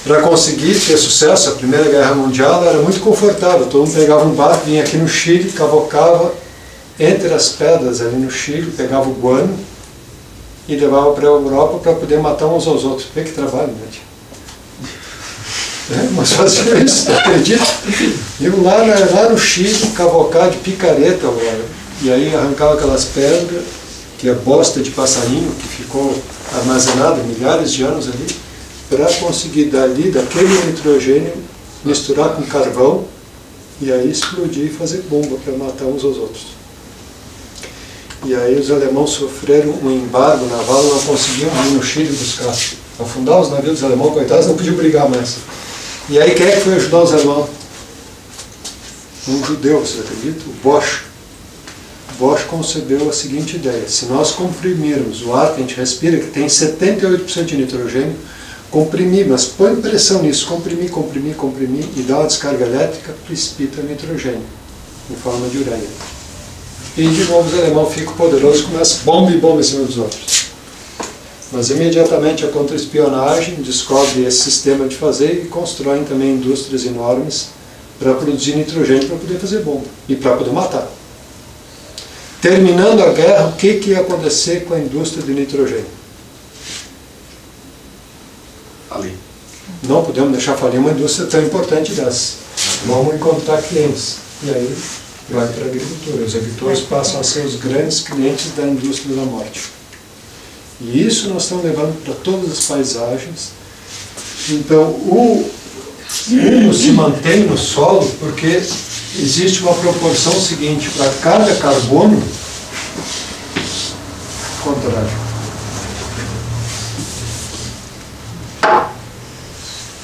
para conseguir ter sucesso, a Primeira Guerra Mundial era muito confortável. Todo mundo pegava um barco, vinha aqui no Chile, cavocava entre as pedras ali no Chile, pegava o guano e levava para a Europa para poder matar uns aos outros. Vê que trabalho, né? Mas fazia isso, acredita? Iam lá no Chile, cavocar de picareta agora. E aí arrancava aquelas pedras, que é bosta de passarinho, que ficou armazenado milhares de anos ali, para conseguir dali, daquele nitrogênio, misturar com carvão, e aí explodir e fazer bomba para matar uns aos outros. E aí os alemães sofreram um embargo naval, não conseguiam ir no Chile buscar. Afundar os navios dos alemães, coitados, não podiam brigar mais. E aí quem é que foi ajudar os alemães? Um judeu, você acredita? O Bosch. Bosch concebeu a seguinte ideia: se nós comprimirmos o ar que a gente respira, que tem 78% de nitrogênio, comprimir, mas põe pressão nisso, comprimir, e dá uma descarga elétrica, precipita nitrogênio, em forma de ureia. E de novo os alemães ficam poderosos, começam bomba e bomba em cima dos outros. Mas imediatamente a contra-espionagem descobre esse sistema de fazer e constroem também indústrias enormes para produzir nitrogênio para poder fazer bomba e para poder matar. Terminando a guerra, o que ia acontecer com a indústria de nitrogênio?
Ali.
Não podemos deixar falir uma indústria tão importante dessa. Vamos encontrar clientes. E aí vai para a agricultura. Os agricultores passam a ser os grandes clientes da indústria da morte. E isso nós estamos levando para todas as paisagens. Então, o humus se mantém no solo porque existe uma proporção seguinte: para cada carbono, contrário.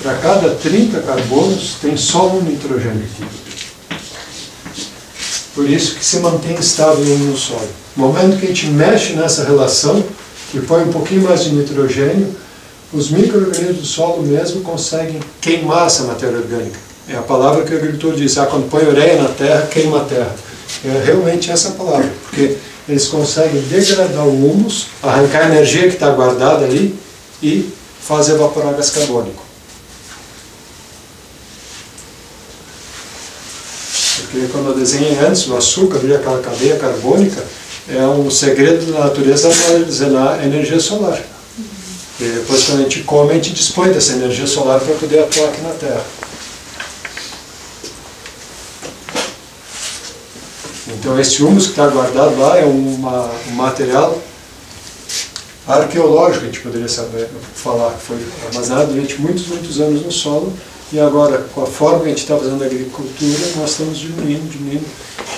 Para cada 30 carbonos tem só um nitrogênio. Por isso que se mantém estável no solo. No momento que a gente mexe nessa relação, que põe um pouquinho mais de nitrogênio, os micro-organismos do solo mesmo conseguem queimar essa matéria orgânica. É a palavra que o agricultor diz, quando põe ureia na terra, queima a terra. É realmente essa palavra, porque eles conseguem degradar o humus, arrancar a energia que está guardada ali e fazer evaporar gás carbônico. Porque quando eu desenhei antes, o açúcar, ali, aquela cadeia carbônica, é um segredo da natureza para armazenar a energia solar. E depois, quando a gente come, a gente dispõe dessa energia solar para poder atuar aqui na Terra. Então, esse humus que está guardado lá é um material arqueológico, a gente poderia falar, que foi armazenado durante muitos, muitos anos no solo, e agora, com a forma que a gente está fazendo a agricultura, nós estamos diminuindo de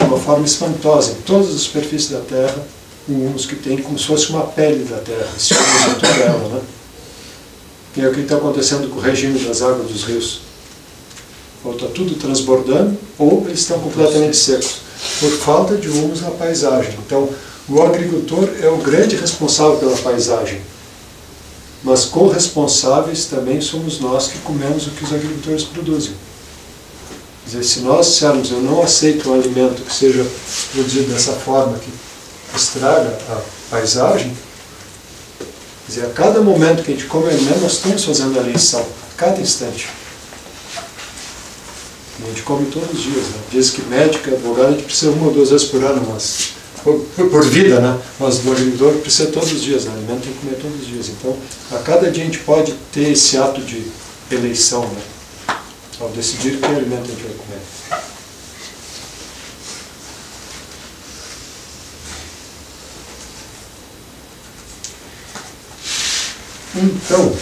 uma forma espantosa. Em todas as superfícies da Terra, o humus que tem, como se fosse uma pele da Terra, esse humus é toda ela, né? E é o que está acontecendo com o regime das águas dos rios. Ou está tudo transbordando, ou eles estão completamente secos, por falta de humus na paisagem. Então, o agricultor é o grande responsável pela paisagem, mas corresponsáveis também somos nós que comemos o que os agricultores produzem. Quer dizer, se nós dissermos, eu não aceito um alimento que seja produzido dessa forma, que estraga a paisagem, quer dizer, a cada momento que a gente come alimento, nós estamos fazendo a eleição, a cada instante. E a gente come todos os dias, né? Diz que médico e advogado a gente precisa 1 ou 2 vezes por ano, mas por vida, né? Mas do agricultor precisa todos os dias, né? Alimento tem que comer todos os dias. Então, a cada dia a gente pode ter esse ato de eleição, né? Ao decidir que alimento a gente vai comer. Então,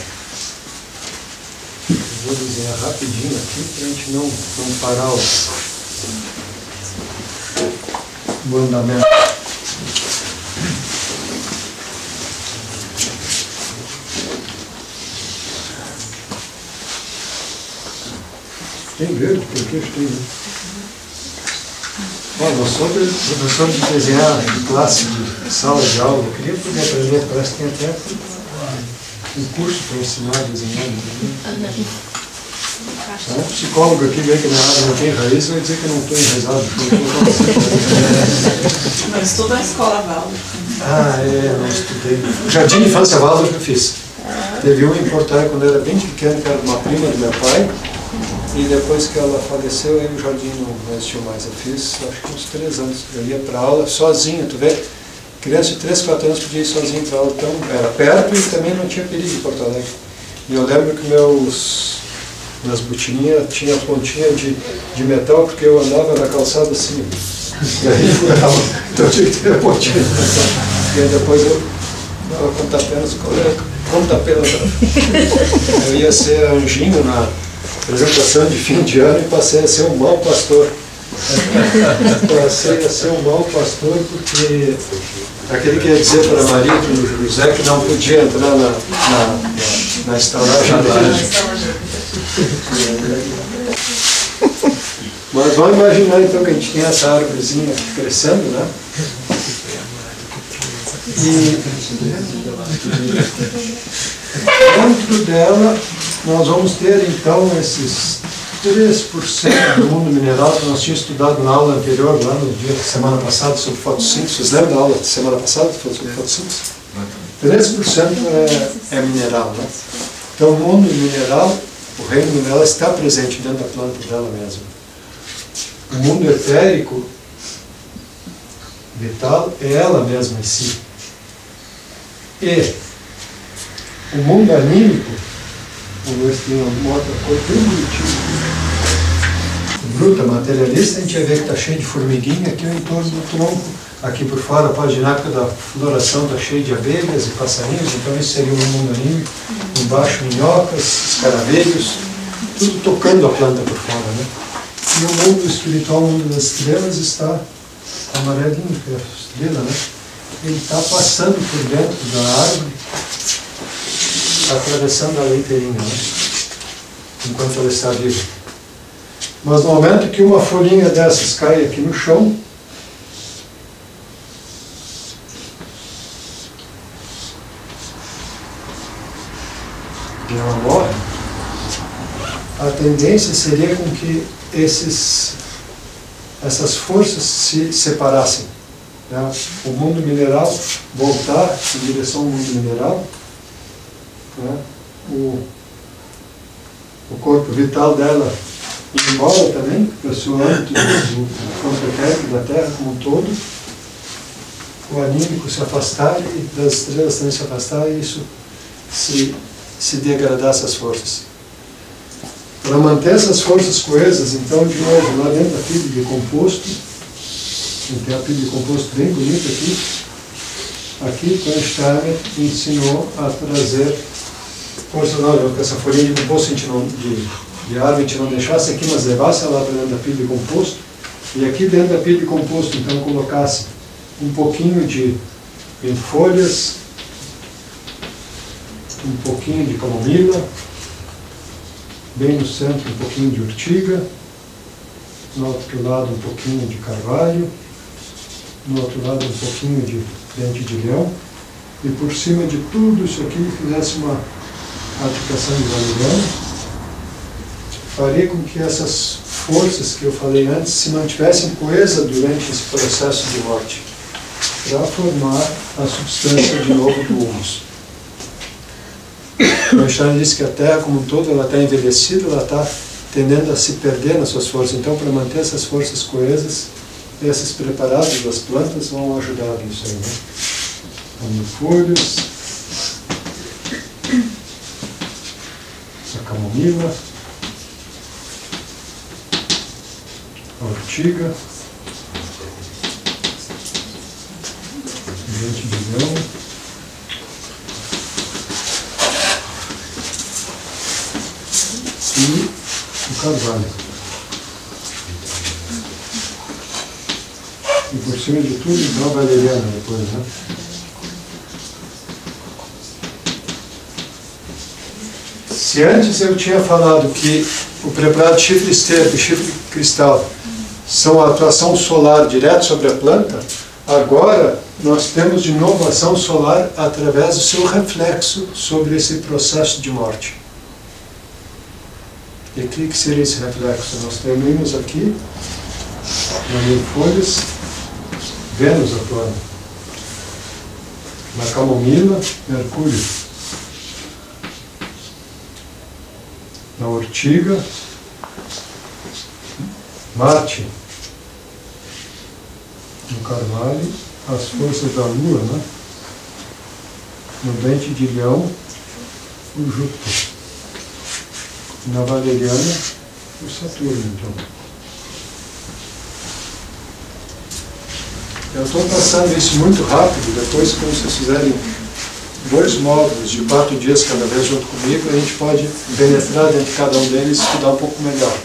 eu vou desenhar rapidinho aqui para a gente não parar o andamento. Tem verde? Porque tem, né? Nós somos professor de desenhar de classe, de sala de aula. Eu queria poder aprender, parece que tem até um curso para ensinar a desenhar. Um psicólogo aqui vê que minha área não tem raiz, vai dizer que eu não estou enraizado.
Não estudo na escola Waldorf.
Não estudei. O Jardim de Infância Waldorf eu fiz. Teve um em Porto Alegre quando eu era bem pequeno, que era uma prima do meu pai. E depois que ela faleceu, aí o jardim não existiu mais. Eu fiz, acho que uns 3 anos. Eu ia para aula sozinho, tu vê? Criança de 3, 4 anos podia ir sozinho para aula, então era perto e também não tinha perigo em Porto Alegre. E eu lembro que minhas botininhas tinham pontinha de metal, porque eu andava na calçada assim. E aí furava, então eu tinha que ter a pontinha de metal. E aí depois eu dava pontapé nos colegas, pontapé na... Eu ia ser anjinho na apresentação de fim de ano e passei a ser um mau pastor. Passei a ser um mau pastor porque aquele que ia dizer para Maria e para o José que não podia entrar na estalagem dele. Mas vamos imaginar então que a gente tem essa árvorezinha crescendo, né? E dentro dela nós vamos ter então esses 3% do mundo mineral que nós tínhamos estudado na aula anterior, lá no dia da semana passada, sobre fotossíntese. Vocês lembram da aula da semana passada sobre fotossíntese? 3% é mineral, né? Então o mundo mineral, o reino mineral está presente dentro da planta dela mesma. O mundo etérico, vital, é ela mesma em si. E o mundo anímico, vamos ver se tem uma outra coisa bem bonitinha. Bruta, materialista, a gente vai ver que está cheio de formiguinha aqui no entorno do tronco. Aqui por fora, a página da floração está cheia de abelhas e passarinhos, então isso seria o mundo anímico. Embaixo, minhocas, escaravelhos, tudo tocando a planta por fora, né? E o mundo espiritual, o mundo das estrelas, está amarelinho, que é a estrela, né? Ele está passando por dentro da árvore, atravessando a leiteirinha, né? Enquanto ela está viva. Mas no momento que uma folhinha dessas cai aqui no chão, tendência seria com que essas forças se separassem, né? O mundo mineral voltar em direção ao mundo mineral, né? O corpo vital dela ir embora também, para o seu âmbito do campo etérico da Terra como um todo, o anímico se afastar e das estrelas também se afastar, e isso se degradar essas forças. Para manter essas forças coesas, então, de novo, lá dentro da pilha de composto, tem a pilha de composto bem bonita aqui. Aqui, o Steiner ensinou a trazer força, não, essa folhinha de composto de árvore a gente não deixasse aqui, mas levasse ela para dentro da pilha de composto. E aqui dentro da pilha de composto, então, colocasse um pouquinho de folhas, um pouquinho de camomila, bem no centro um pouquinho de urtiga, no outro lado um pouquinho de carvalho, no outro lado um pouquinho de dente de leão, e por cima de tudo isso aqui fizesse uma aplicação de valeriana, faria com que essas forças que eu falei antes se mantivessem coesas durante esse processo de morte, para formar a substância de novo do humus. O Einstein disse que a Terra como um todo ela está envelhecida, ela está tendendo a se perder nas suas forças. Então, para manter essas forças coesas, esses preparados das plantas vão ajudar nisso aí, né? Folhas, a camomila, a ortiga, dente de leão, e o carvalho. E por cima de tudo, então, a valeriana depois, né? Se antes eu tinha falado que o preparado de chifre esterco e chifre cristal são a atuação solar direto sobre a planta, agora nós temos de novo ação solar através do seu reflexo sobre esse processo de morte. E o que seria esse reflexo? Nós terminamos aqui, na folhas, Vênus atuando. Na camomila, Mercúrio. Na ortiga, Marte. No carvalho, as forças da Lua, né? No dente de leão, o Júpiter. Na valeriana, o Saturno, então. Eu estou passando isso muito rápido, depois quando vocês fizerem 2 módulos de 4 dias cada vez junto comigo, a gente pode penetrar dentro de cada um deles e estudar um pouco melhor.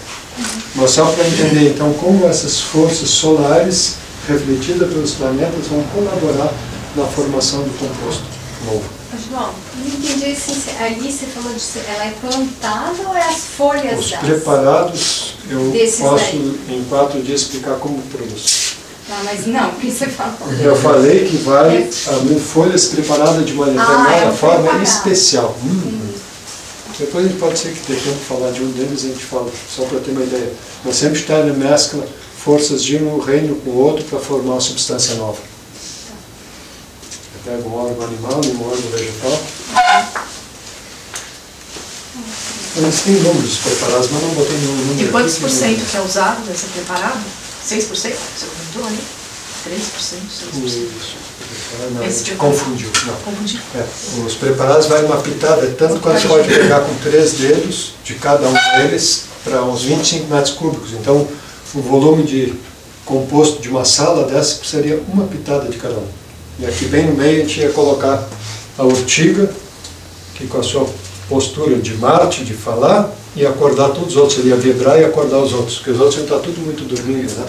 Mas só para entender, então, como essas forças solares refletidas pelos planetas vão colaborar na formação do composto novo.
João, não entendi se ali você falou de ela é plantada ou é as folhas
Os
das?
preparados, eu
Desses
posso
daí.
em 4 dias explicar como produz.
Não, mas não, o que você falou?
Eu falei que vai abrir folhas preparadas de uma determinada forma
preparado.
especial. Depois a gente pode ser que dê tempo de falar de um deles, a gente fala, só para ter uma ideia. Mas sempre está na mescla forças de um reino com o outro para formar uma substância nova. Eu pego um órgão animal e um órgão vegetal. Eles têm números preparados, mas não botei nenhum número.
E quantos
aqui,
por cento que é usado desse preparado? 6%? Você comentou ali? 3%, 6%?
Não, a
Esse
gente
tipo-
confundiu. Não.
Confundi.
Os preparados vai uma pitada, tanto quanto você pode pegar com 3 dedos de cada um deles para uns 25 metros cúbicos. Então, o volume de composto de uma sala dessa seria uma pitada de cada um. E aqui bem no meio a gente ia colocar a urtiga, que com a sua postura de Marte, de falar, e acordar todos os outros. Ele ia vibrar e acordar os outros, porque os outros iam estar tudo muito dormindo, né?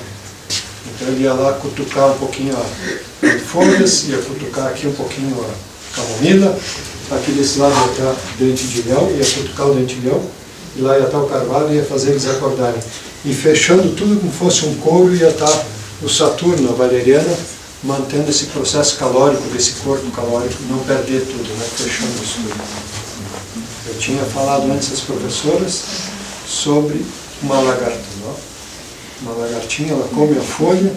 Então ele ia lá cutucar um pouquinho a folhas, ia cutucar aqui um pouquinho a camomila, aqui desse lado ia estar dente de leão, ia cutucar o dente de leão, e lá ia estar o carvalho e ia fazer eles acordarem. E fechando tudo como fosse um couro, ia estar o Saturno, a valeriana, mantendo esse processo calórico, desse corpo calórico, não perder tudo, né? Fechando isso tudo. Eu tinha falado antes às professoras sobre uma lagarta. Não? Uma lagartinha, ela come a folha,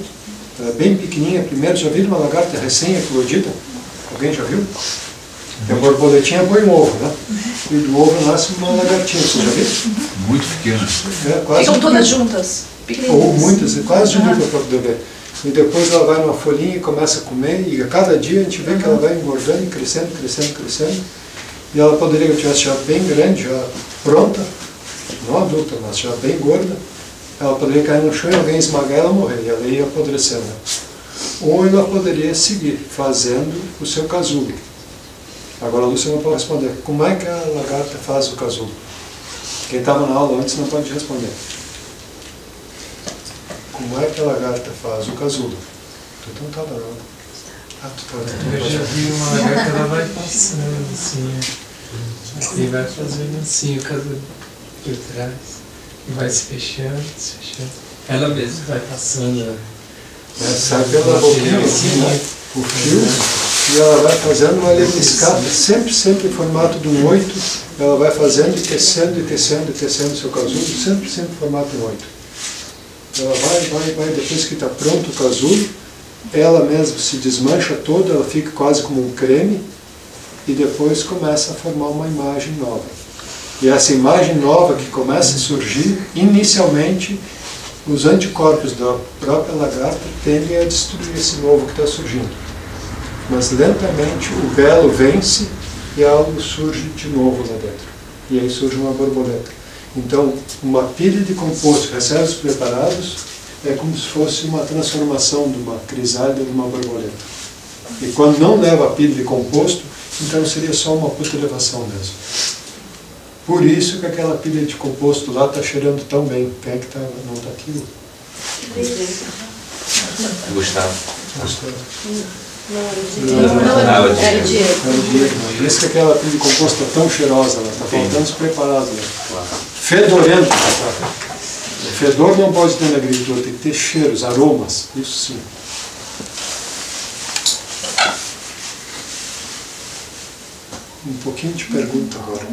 ela é bem pequenininha. Primeiro, já viram uma lagarta recém-eclodida? Alguém já viu? E a borboletinha põe um ovo, né? E do ovo nasce uma lagartinha, você já viu?
Muito pequena.
Ficam todas juntas, pequenininhas.
Ou muitas, quase de dupla para poder ver. E depois ela vai numa folhinha e começa a comer, e a cada dia a gente vê que ela vai engordando e crescendo, crescendo, crescendo. E ela poderia, que tivesse já bem grande, já pronta, não adulta, mas já bem gorda, ela poderia cair no chão e alguém esmagar ela e morrer, e ela ia apodrecendo. Ou ela poderia seguir fazendo o seu casulo. Agora a Lúcia não pode responder. Como é que a lagarta faz o casulo? Quem estava na aula antes não pode responder. Como é que a lagarta faz o casulo? Tu não estava na aula. Ah, tu estava.
Eu já vi uma lagarta, ela vai passando assim, e vai fazendo assim o casulo por trás. E vai se fechando, se fechando. Ela mesma vai passando.
Sai pela boquinha assim, né? O fio, e ela vai fazendo uma lemniscata, sempre em formato de um 8, ela vai fazendo e tecendo o seu casulo, sempre em formato de um 8. Ela vai, depois que está pronto o casulo, ela mesma se desmancha toda, ela fica quase como um creme, e depois começa a formar uma imagem nova. E essa imagem nova que começa a surgir, inicialmente, os anticorpos da própria lagarta tendem a destruir esse novo que está surgindo. Mas lentamente o belo vence e algo surge de novo lá dentro. E aí surge uma borboleta. Então, uma pilha de composto, recebos preparados, é como se fosse uma transformação de uma crisálida de uma borboleta. E quando não leva a pilha de composto, então seria só uma putrefação mesmo. Por isso que aquela pilha de composto lá está cheirando tão bem. Quem é que não está aqui?
Gustavo.
Não, era o Diego.
Por isso que aquela pilha de composto está tão cheirosa, ela está faltando os preparados. Né? Fedorento. O fedor não pode ter na agricultura, tem que ter cheiros, aromas, isso sim. Um pouquinho de pergunta agora.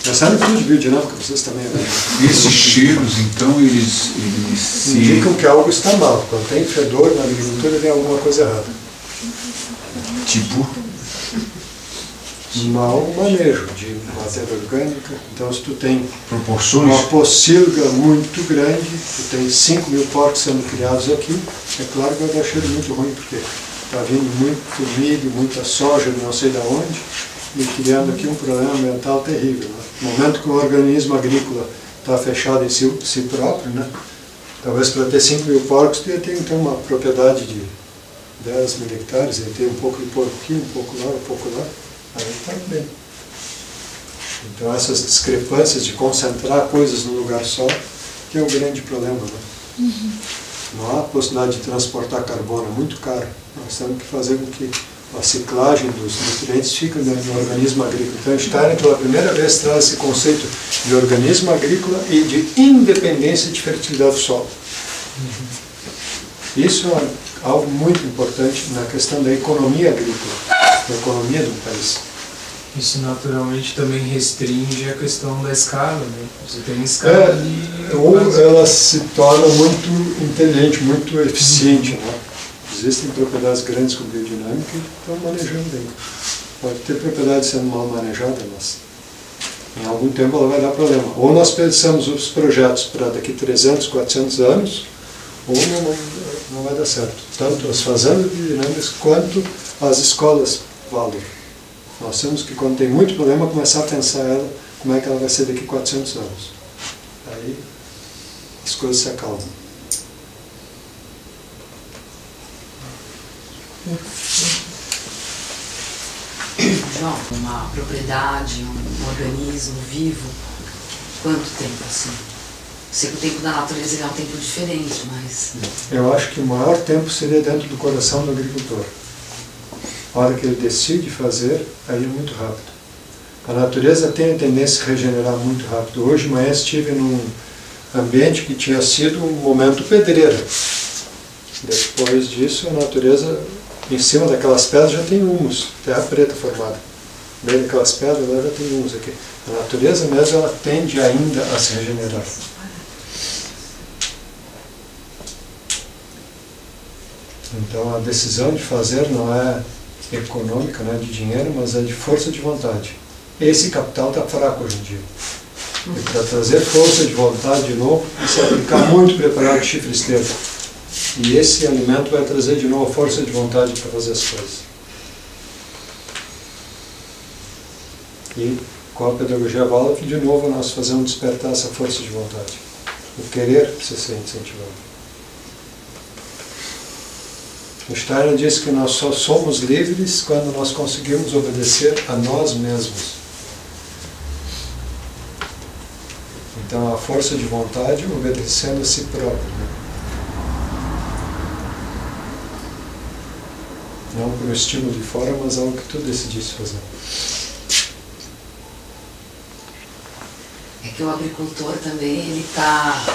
Já sabem tudo de biodinâmica, vocês também, né?
Esses cheiros, então, eles se...
indicam que algo está mal. Quando tem fedor na agricultura, tem alguma coisa errada.
Tipo?
Mau manejo de matéria orgânica. Então, se tu tem
proporções,
uma pocilga muito grande, tu tem 5.000 porcos sendo criados aqui, é claro que vai dar cheiro muito ruim, porque está vindo muito milho, muita soja, não sei de onde, e criando aqui um problema ambiental terrível. Né? No momento que o organismo agrícola está fechado em si próprio, né? Talvez para ter 5.000 porcos, tu ia ter então uma propriedade de 10.000 hectares, ia ter um pouco de porco aqui, um pouco lá, aí está bem. Então essas discrepâncias de concentrar coisas num lugar só, que é o grande problema. Né? Não há possibilidade de transportar carbono, é muito caro. Nós temos que fazer com que a ciclagem dos nutrientes fique no organismo agrícola. Então, Steiner, pela primeira vez, traz esse conceito de organismo agrícola e de independência de fertilidade do solo. Isso é algo muito importante na questão da economia agrícola, da economia do país.
Isso naturalmente também restringe a questão da escala, né? Você tem escala ali...
Ou ela se torna muito inteligente, muito eficiente, né? Existem propriedades grandes com biodinâmica e estão manejando bem. Pode ter propriedade sendo mal manejada, mas em algum tempo ela vai dar problema. Ou nós pensamos os projetos para daqui 300, 400 anos, ou não vai dar certo. Tanto as fazendas biodinâmicas quanto as escolas Waldorf. Nós temos que, quando tem muito problema, começar a pensar ela, como é que ela vai ser daqui 400 anos. Aí as coisas se acalmam.
João, uma propriedade, um organismo vivo, quanto tempo assim? Sei que o tempo da natureza é um tempo diferente, mas...
Eu acho que o maior tempo seria dentro do coração do agricultor. A hora que ele decide fazer, aí é muito rápido. A natureza tem a tendência a regenerar muito rápido. Hoje de manhã estive num ambiente que tinha sido um momento pedreira. Depois disso, a natureza, em cima daquelas pedras já tem humus, terra preta formada. No meio daquelas pedras agora já tem humus aqui. A natureza mesmo, ela tende ainda a se regenerar. Então a decisão de fazer não é econômica, não é de dinheiro, mas é de força de vontade. Esse capital está fraco hoje em dia. E para trazer força de vontade de novo, precisa ficar muito preparado de chifre esteiro. E esse alimento vai trazer de novo força de vontade para fazer as coisas. E com a pedagogia Waldorf, de novo, nós fazemos despertar essa força de vontade. O querer precisa ser incentivado. O Steiner diz que nós só somos livres quando nós conseguimos obedecer a nós mesmos. Então, a força de vontade obedecendo a si próprio. Né? Não por um estímulo de fora, mas algo que tu decidiste fazer.
É que o agricultor também, ele está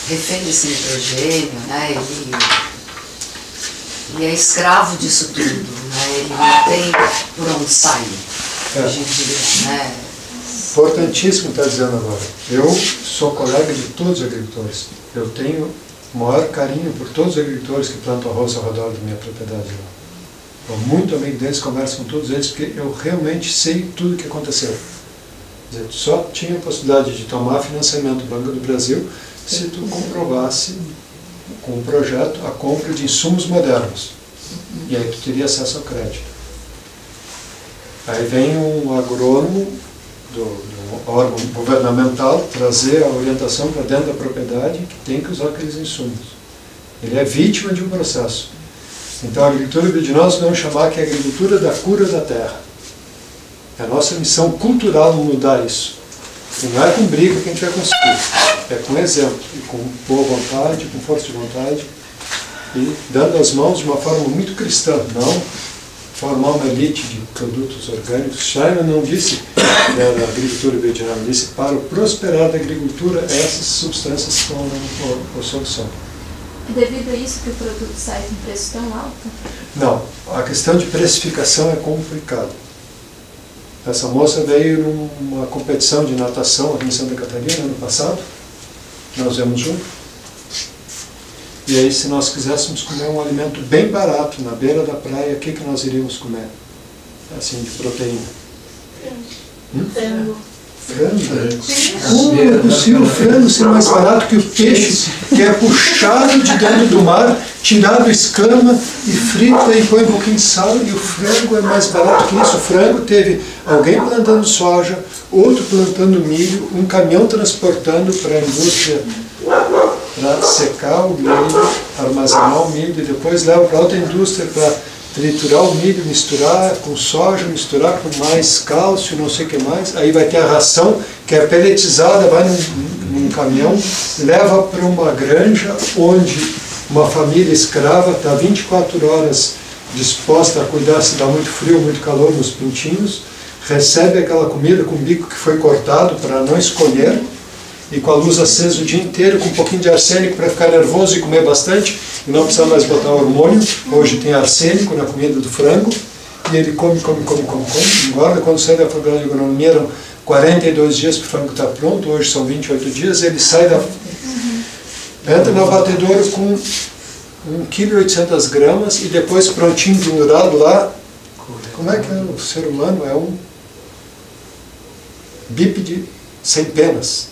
refém desse nitrogênio, né? Ele é escravo disso tudo, né? Ele não tem por onde sair, hoje em dia, né?
Importantíssimo está dizendo agora. Eu sou colega de todos os agricultores. Eu tenho o maior carinho por todos os agricultores que plantam arroz ao redor da minha propriedade lá. Estou muito amigo deles, converso com todos eles, porque eu realmente sei tudo o que aconteceu. Quer dizer, só tinha a possibilidade de tomar financiamento do Banco do Brasil se tu comprovasse com o projeto a compra de insumos modernos. E aí tu teria acesso ao crédito. Aí vem um agrônomo do órgão governamental trazer a orientação para dentro da propriedade que tem que usar aqueles insumos. Ele é vítima de um processo. Então a agricultura biodinâmica vamos chamar que é a agricultura da cura da terra. É a nossa missão cultural mudar isso. E não é com briga que a gente vai conseguir. É com exemplo, e com boa vontade, com força de vontade, e dando as mãos de uma forma muito cristã, não formar uma elite de produtos orgânicos. Steiner não disse que era a agricultura biodinâmica, disse para o prosperar da agricultura essas substâncias são a solução.
É devido a isso que o produto sai com preço tão alto?
Não, a questão de precificação é complicada. Essa moça veio numa competição de natação aqui em Santa Catarina, ano passado. Nós viemos juntos. E aí, se nós quiséssemos comer um alimento bem barato, na beira da praia, o que nós iríamos comer? Assim, de proteína.
Frango.
Frango? Como é possível o frango ser mais barato que o peixe, que é puxado de dentro do mar, tirado escama e frita e põe um pouquinho de sal, e o frango é mais barato que isso. O frango teve alguém plantando soja, outro plantando milho, um caminhão transportando para a indústria para secar o milho, armazenar o milho, e depois leva para outra indústria para triturar o milho, misturar com soja, misturar com mais cálcio, não sei o que mais. Aí vai ter a ração, que é pelletizada, vai num caminhão, leva para uma granja onde uma família escrava está 24 horas disposta a cuidar se dá muito frio, muito calor nos pintinhos, recebe aquela comida com o bico que foi cortado para não escolher, e com a luz acesa o dia inteiro, com um pouquinho de arsênico para ficar nervoso e comer bastante, e não precisa mais botar hormônio. Hoje tem arsênico na comida do frango, e ele come, engorda. Quando sai da faculdade de agronomia eram 42 dias que o frango está pronto, hoje são 28 dias, ele sai entra no abatedouro com 1,8 kg e depois prontinho, pendurado lá. Como é que é o ser humano? É um bípede sem penas.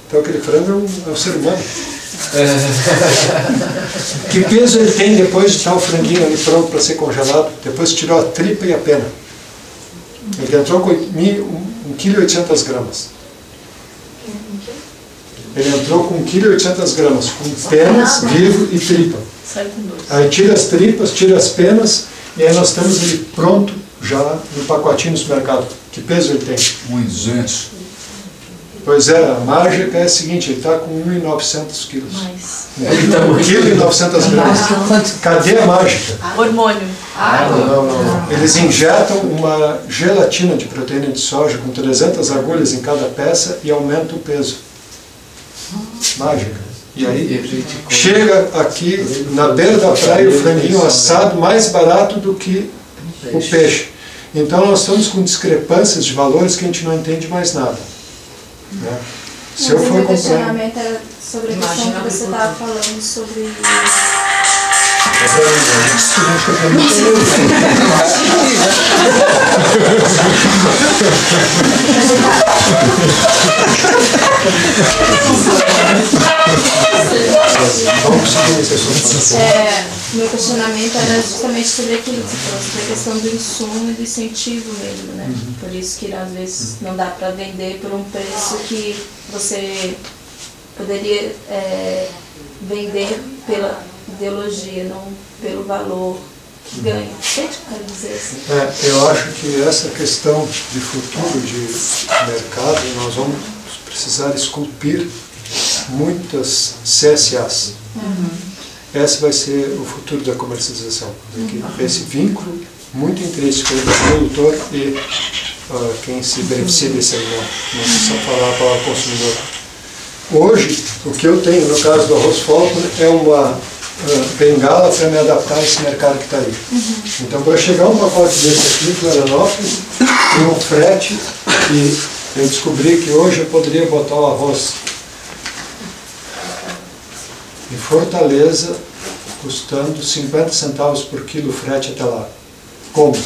Então aquele frango é um ser humano. Que peso ele tem depois de estar o franguinho ali pronto para ser congelado? Depois tirou a tripa e a pena. Ele entrou com 1,8 kg. Ele entrou com 1,8 kg, com penas, vivo e tripa. Aí tira as tripas, tira as penas, e aí nós temos ele pronto já no pacotinho no supermercado. Que peso ele tem?
1,200.
Pois é, a mágica é a seguinte, ele está com 1,900 kg.
Mais.
1,900 kg. Cadê a mágica?
Hormônio.
Não. Eles injetam uma gelatina de proteína de soja com 300 agulhas em cada peça e aumenta o peso. Mágica. E aí chega aqui na beira da praia o franguinho assado mais barato do que o peixe. Então nós estamos com discrepâncias de valores que a gente não entende mais nada. Né? Se eu for
meu
comprar...
questionamento era sobre a questão que você estava falando sobre... Meu questionamento era justamente sobre aquilo que você falou, sobre a questão do insumo e do incentivo mesmo, né? Por isso que às vezes não dá para vender por um preço que você poderia vender pela ideologia, não pelo valor que ganha. Entende o que eu quero dizer assim?
Eu acho que essa questão de futuro de mercado, nós vamos precisar esculpir muitas CSAs. Esse vai ser o futuro da comercialização. Esse vínculo muito intrínseco entre o produtor e quem se beneficia desse alimento. Não precisa falar a palavra consumidor. Hoje, o que eu tenho no caso do arroz Falcon é uma bengala para me adaptar a esse mercado que está aí. Então, para chegar um pacote desse aqui em Florianópolis, tem um frete, e eu descobri que hoje eu poderia botar o arroz em Fortaleza, custando 50 centavos por quilo frete até lá. Como?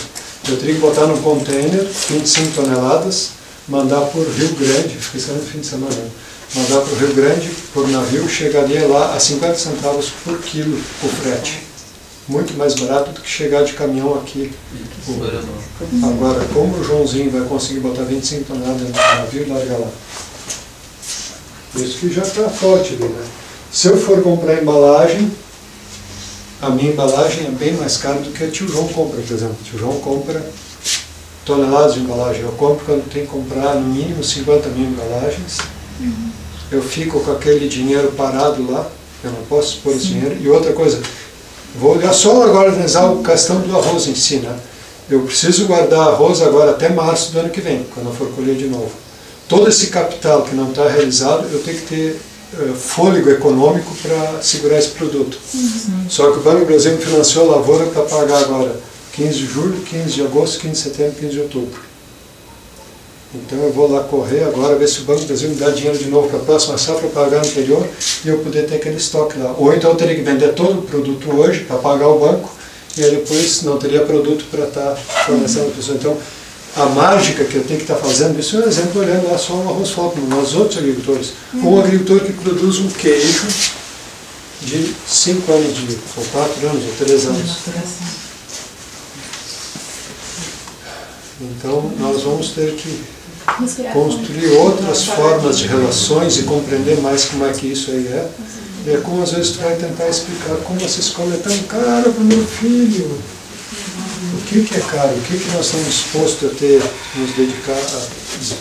Eu teria que botar num container, 25 toneladas, mandar por Rio Grande, fiquei sabendo no fim de semana, mandar para o Rio Grande por navio, chegaria lá a 50 centavos por quilo o frete. Muito mais barato do que chegar de caminhão aqui. Agora, como o Joãozinho vai conseguir botar 25 toneladas no navio e largar lá? Isso que já está forte ali, né? Se eu for comprar embalagem, a minha embalagem é bem mais cara do que a tio João compra, por exemplo. O tio João compra toneladas de embalagem. Eu compro quando tem que comprar no mínimo 50 mil embalagens. Eu fico com aquele dinheiro parado lá, eu não posso pôr esse dinheiro. E outra coisa, vou olhar só agora analisar a questão do arroz em si, né? Eu preciso guardar arroz agora até março do ano que vem, quando eu for colher de novo. Todo esse capital que não está realizado, eu tenho que ter fôlego econômico para segurar esse produto. Só que o Banco do Brasil me financiou a lavoura para pagar agora 15 de julho, 15 de agosto, 15 de setembro, 15 de outubro. Então eu vou lá correr agora, ver se o Banco do Brasil me dá dinheiro de novo para a próxima safra, para pagar anterior, e eu poder ter aquele estoque lá. Ou então eu teria que vender todo o produto hoje para pagar o banco, e aí depois não teria produto para estar fornecendo a pessoa. Então, a mágica que eu tenho que estar fazendo, isso é um exemplo olhando lá só o arroz Falcon, mas outros agricultores. Um agricultor que produz um queijo de 5 anos de vida, ou 4 anos, ou 3 anos. Então, nós vamos ter que construir outras formas de relações e compreender mais como é que isso aí é. E é como às vezes tu vai tentar explicar como essa escola é tão cara para o meu filho. O que é caro? O que nós estamos dispostos a ter, nos dedicar a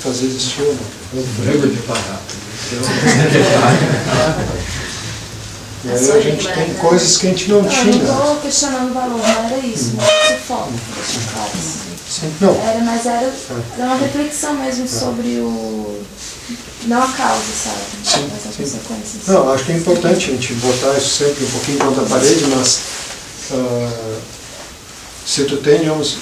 fazer existir ou não?
O brego de barato.
E aí a gente tem coisas que a gente não tinha.
Eu não estou questionando o valor, não era isso, não era foco, deixa claro assim.
Não.
Mas era uma reflexão mesmo sobre o... não a causa, sabe?
Sim,
as
sim.
consequências.
Não, acho que é importante a gente botar isso sempre um pouquinho contra a parede, mas se tu tem, digamos,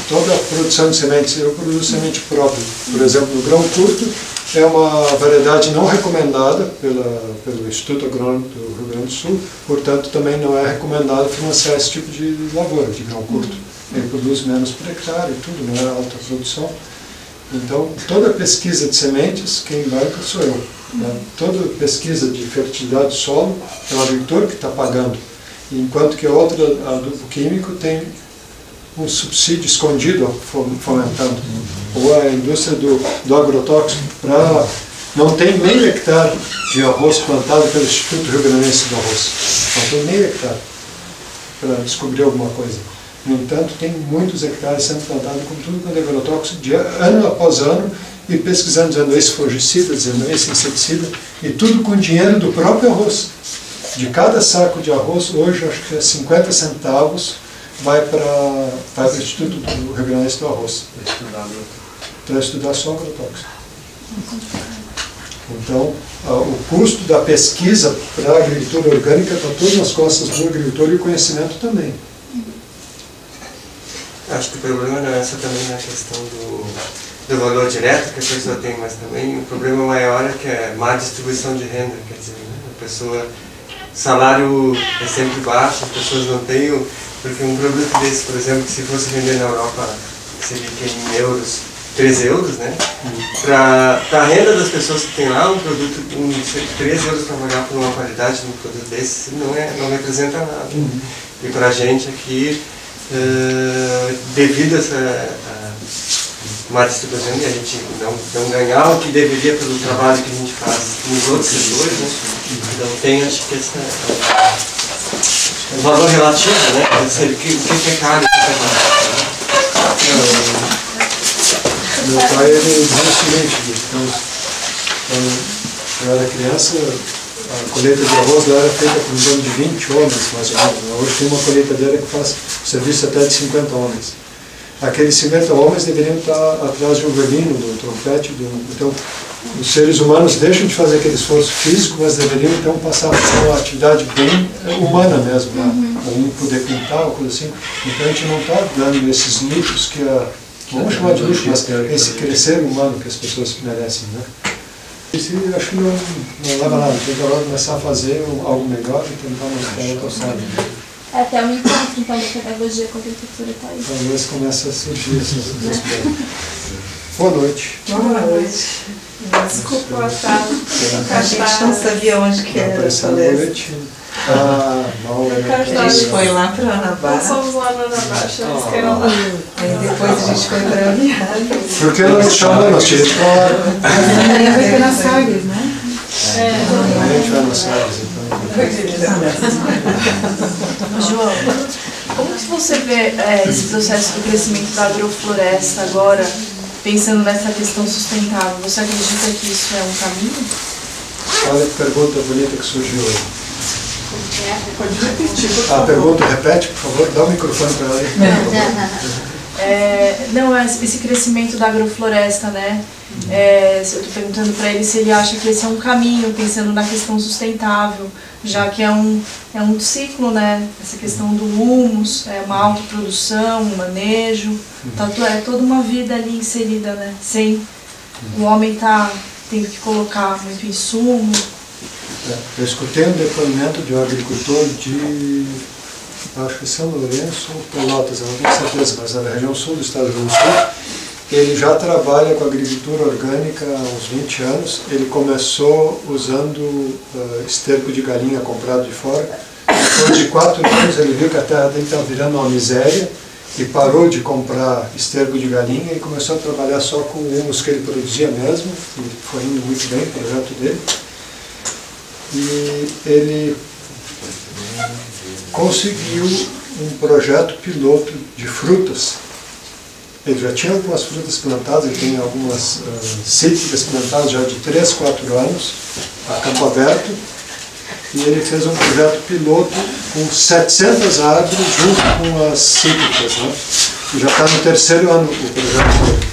toda a produção de sementes, eu produzo semente própria. Por exemplo, no grão curto, é uma variedade não recomendada pelo Instituto Agronômico do Rio Grande do Sul, portanto também não é recomendado financiar esse tipo de lavoura, de grão curto. Ele produz menos por hectare e tudo, não é alta produção. Então, toda pesquisa de sementes, quem banca sou eu. Né? Toda pesquisa de fertilidade do solo é o agricultor que está pagando, enquanto que a outra, adubo químico, tem um subsídio escondido fomentando. Ou a indústria do agrotóxico, não tem meio hectare de arroz plantado pelo Instituto Rio Grandense do Arroz. Não tem meio hectare para descobrir alguma coisa. No entanto, tem muitos hectares sendo plantados com tudo quanto é agrotóxico, ano após ano, e pesquisando, dizendo esse fungicida, dizendo esse inseticida, e tudo com dinheiro do próprio arroz. De cada saco de arroz, hoje, acho que é 50 centavos, vai para o Instituto do Rio Grandense do Arroz. Para estudar só agrotóxico. Então, o custo da pesquisa para a agricultura orgânica está todo nas costas do agricultor e o conhecimento também.
Acho que o problema não é só também na questão do valor direto que a pessoa tem, mas também o problema maior é que é má distribuição de renda, quer dizer, né? A pessoa, o salário é sempre baixo, as pessoas não têm, porque um produto desse, por exemplo, que se fosse vender na Europa, seria em euros, 3 euros, né? Para a renda das pessoas que tem lá, um produto, 3 euros para pagar por uma qualidade de um produto desse não representa nada. E para a gente aqui, devido a essa má distribuição e a gente não ganhar o que deveria pelo trabalho que a gente faz nos outros setores, né? Então tem, acho que esse valor relativo, né? O que é caro e o que é barato.
Meu pai, ele dizia o seguinte, então, quando eu era criança, a colheita de arroz lá era feita por um torno de 20 homens, mais ou menos. Hoje tem uma colheitadeira que faz serviço até de 50 homens. Aqueles 50 homens deveriam estar atrás de um violino, de um trompete, então os seres humanos deixam de fazer aquele esforço físico, mas deveriam então passar por uma atividade bem humana mesmo, né? Ou poder pintar, ou coisa assim. Então a gente não está dando esses luxos que vamos chamar de luxo, mas esse crescer humano que as pessoas merecem, né? Isso acho que não leva nada, tem que agora começar a fazer algo melhor e tentar mostrar outra forma.
É até um encontro, então, da pedagogia com a agricultura está aí.
Talvez comece a surgir essas coisas. Boa noite.
Boa noite. Desculpa o atraso. A gente não sabia onde que era a palestra. A gente foi lá para o Anabá. Nós fomos lá no Anabá, achamos que era lá. Aí depois a gente foi para a Uniário.
Por que não nos chamou? Nós tínhamos que falar.
Amanhã vai ter nas Sagres, né?
Amanhã a gente vai nas Sagres, então.
João, como que você vê esse processo do crescimento da agrofloresta agora, pensando nessa questão sustentável? Você acredita que isso é um caminho?
Olha que pergunta bonita que surgiu hoje.
Pode repetir, por
A
favor.
pergunta, repete, por favor, dá o microfone para ela aí.
Não, esse crescimento da agrofloresta, né? Eu estou perguntando para ele se ele acha que esse é um caminho, pensando na questão sustentável, já que é um ciclo, né? Essa questão do humus, uma autoprodução, um manejo, é toda uma vida ali inserida, né? Sem o homem estar tendo que colocar muito insumo.
Eu escutei um depoimento de um agricultor de, acho que São Lourenço ou Pelotas, eu não tenho certeza, mas na região sul do estado do Rio Grande do Sul. Ele já trabalha com agricultura orgânica há uns 20 anos. Ele começou usando esterco de galinha comprado de fora. Depois de 4 anos ele viu que a terra dele estava virando uma miséria e parou de comprar esterco de galinha e começou a trabalhar só com o humus que ele produzia mesmo. E foi indo muito bem o projeto dele. E ele conseguiu um projeto piloto de frutas. Ele já tinha algumas frutas plantadas, ele tem algumas cítricas plantadas já de 3, 4 anos, a campo aberto, e ele fez um projeto piloto com 700 árvores junto com as cítricas, né? E já está no 3º ano o projeto dele.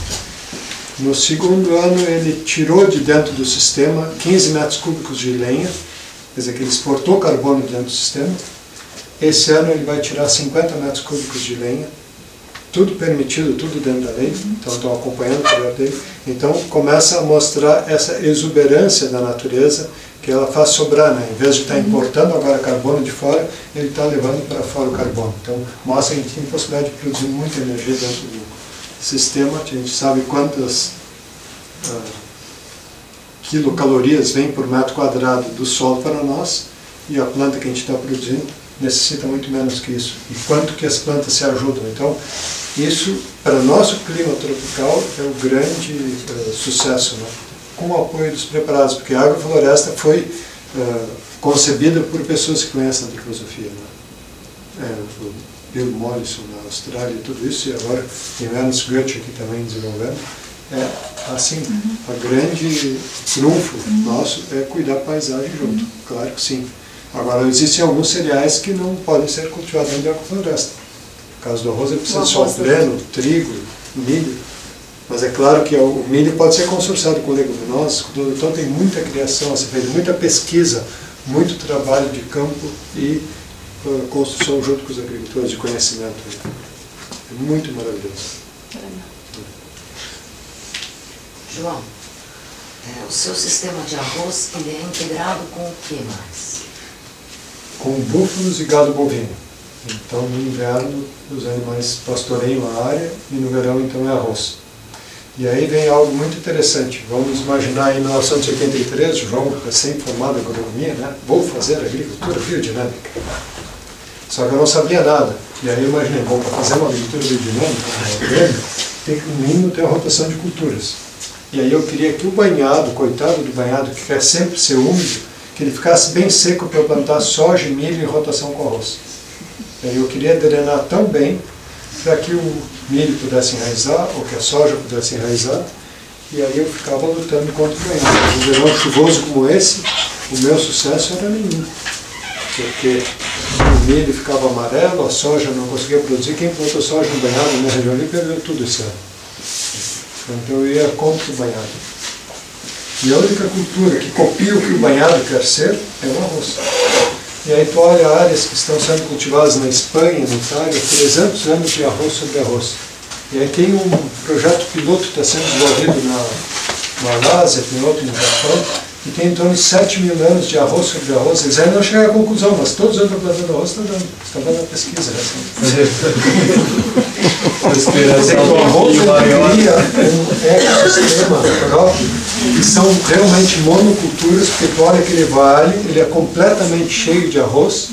No 2º ano ele tirou de dentro do sistema 15 metros cúbicos de lenha, quer dizer que ele exportou carbono dentro do sistema. Esse ano ele vai tirar 50 metros cúbicos de lenha, tudo permitido, tudo dentro da lei, então estão acompanhando o projeto dele. Então começa a mostrar essa exuberância da natureza, que ela faz sobrar, né? Em vez de estar importando agora carbono de fora, ele está levando para fora o carbono. Então mostra que a gente tem possibilidade de produzir muita energia dentro do sistema. A gente sabe quantas quilocalorias vem por metro quadrado do solo para nós, e a planta que a gente está produzindo necessita muito menos que isso. E quanto que as plantas se ajudam. Então, isso, para o nosso clima tropical, é o grande sucesso, né? Com o apoio dos preparados, porque a agrofloresta foi concebida por pessoas que conhecem a antroposofia, né? O Bill Mollison na Austrália e tudo isso, e agora tem o Ernst Goethe aqui também desenvolvendo. Assim, a grande trunfo nosso é cuidar da paisagem junto, claro que sim. Agora, existem alguns cereais que não podem ser cultivados dentro da agrofloresta. No caso do arroz, ele precisa de sol pleno, trigo, milho. Mas é claro que o milho pode ser consorciado com leguminosas, então tem muita criação a ser feita, muita pesquisa, muito trabalho de campo e construção junto com os agricultores de conhecimento. É muito maravilhoso.
João, o seu sistema de arroz, ele é integrado com o que mais?
Com búfalos e gado bovino. Então, no inverno, os animais pastoreiam a área e no verão, então, é arroz. E aí vem algo muito interessante. Vamos imaginar em 1983, o João, recém-formado em agronomia, né? Vou fazer agricultura biodinâmica. Só que eu não sabia nada. E aí eu imaginei, bom, para fazer uma agricultura biodinâmica, tem que, no mínimo, ter a rotação de culturas. E aí eu queria que o banhado, coitado do banhado, que quer sempre ser úmido, que ele ficasse bem seco para eu plantar soja e milho em rotação com arroz. E aí eu queria drenar tão bem para que o milho pudesse enraizar, ou que a soja pudesse enraizar, e aí eu ficava lutando contra o banhado. Um verão chuvoso como esse, o meu sucesso era nenhum. Porque o milho ficava amarelo, a soja não conseguia produzir. Quem plantou soja no banhado na minha região ali perdeu tudo esse ano. Então eu ia contra o banhado. E a única cultura que copia o que o banhado quer ser é o arroz. E aí tu olha áreas que estão sendo cultivadas na Espanha, na Itália, 300 anos de arroz sobre arroz. E aí tem um projeto piloto que está sendo desenvolvido na Malásia, tem outro no Japão, que tem em torno de 7 mil anos de arroz sobre arroz. Eles ainda não chegaram à conclusão, mas todos os anos plantando arroz estão dando. Está dando a pesquisa. O arroz cria um ecossistema próprio, que são realmente monoculturas, porque tu olha aquele vale, ele é completamente cheio de arroz.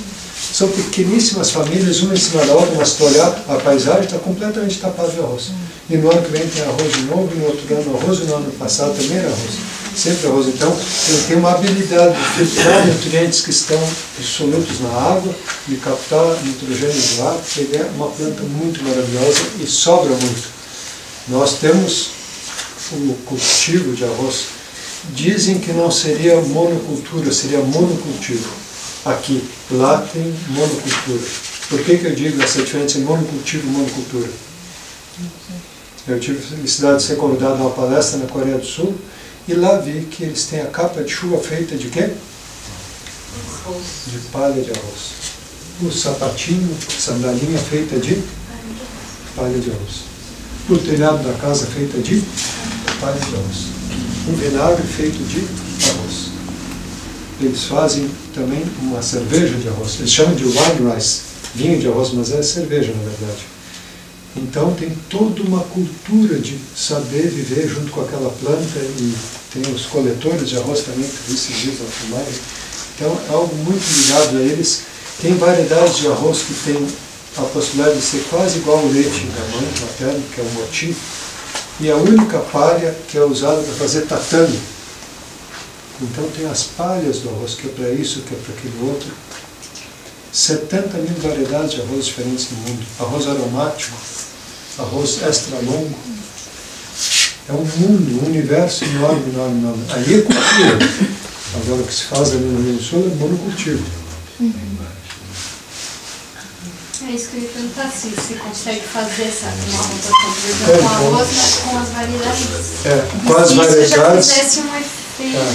São pequeníssimas famílias, uma em cima da outra, mas se tu olhar, a paisagem está completamente tapada de arroz. E no ano que vem tem arroz de novo, e no outro ano arroz, e no ano passado também era arroz. Sempre arroz. Então, ele tem uma habilidade de filtrar nutrientes que estão dissolutos na água, de captar nitrogênio do ar. Ele é uma planta muito maravilhosa e sobra muito. Nós temos o cultivo de arroz. Dizem que não seria monocultura, seria monocultivo. Aqui, lá tem monocultura. Por que eu digo essa diferença em monocultivo e monocultura? Eu tive a felicidade de ser convidado a uma palestra na Coreia do Sul, e lá vi que eles têm a capa de chuva feita de quê? De palha de arroz. O sapatinho, sandalinha feita de palha de arroz. O telhado da casa feita de palha de arroz. O vinagre feito de arroz. Eles fazem também uma cerveja de arroz. Eles chamam de wine rice, vinho de arroz, mas é cerveja na verdade. Então tem toda uma cultura de saber viver junto com aquela planta, e tem os coletores de arroz também, que esses dias na filmagem. Então é algo muito ligado a eles. Tem variedades de arroz que tem a possibilidade de ser quase igual ao leite da mãe materna, que é o moti, e a única palha que é usada para fazer tatame. Então tem as palhas do arroz, que é para isso, que é para aquele outro. 70 mil variedades de arroz diferentes no mundo. Arroz aromático, arroz extra longo. É um mundo, um universo enorme, enorme, enorme. Aí é cultura. Agora o que se faz ali no Rio Grande do Sul é monocultivo.
É isso que eu ia perguntar, se você consegue fazer uma rotação, por exemplo, com arroz, mas com as variedades.
Com as variedades.
Se já fizesse um efeito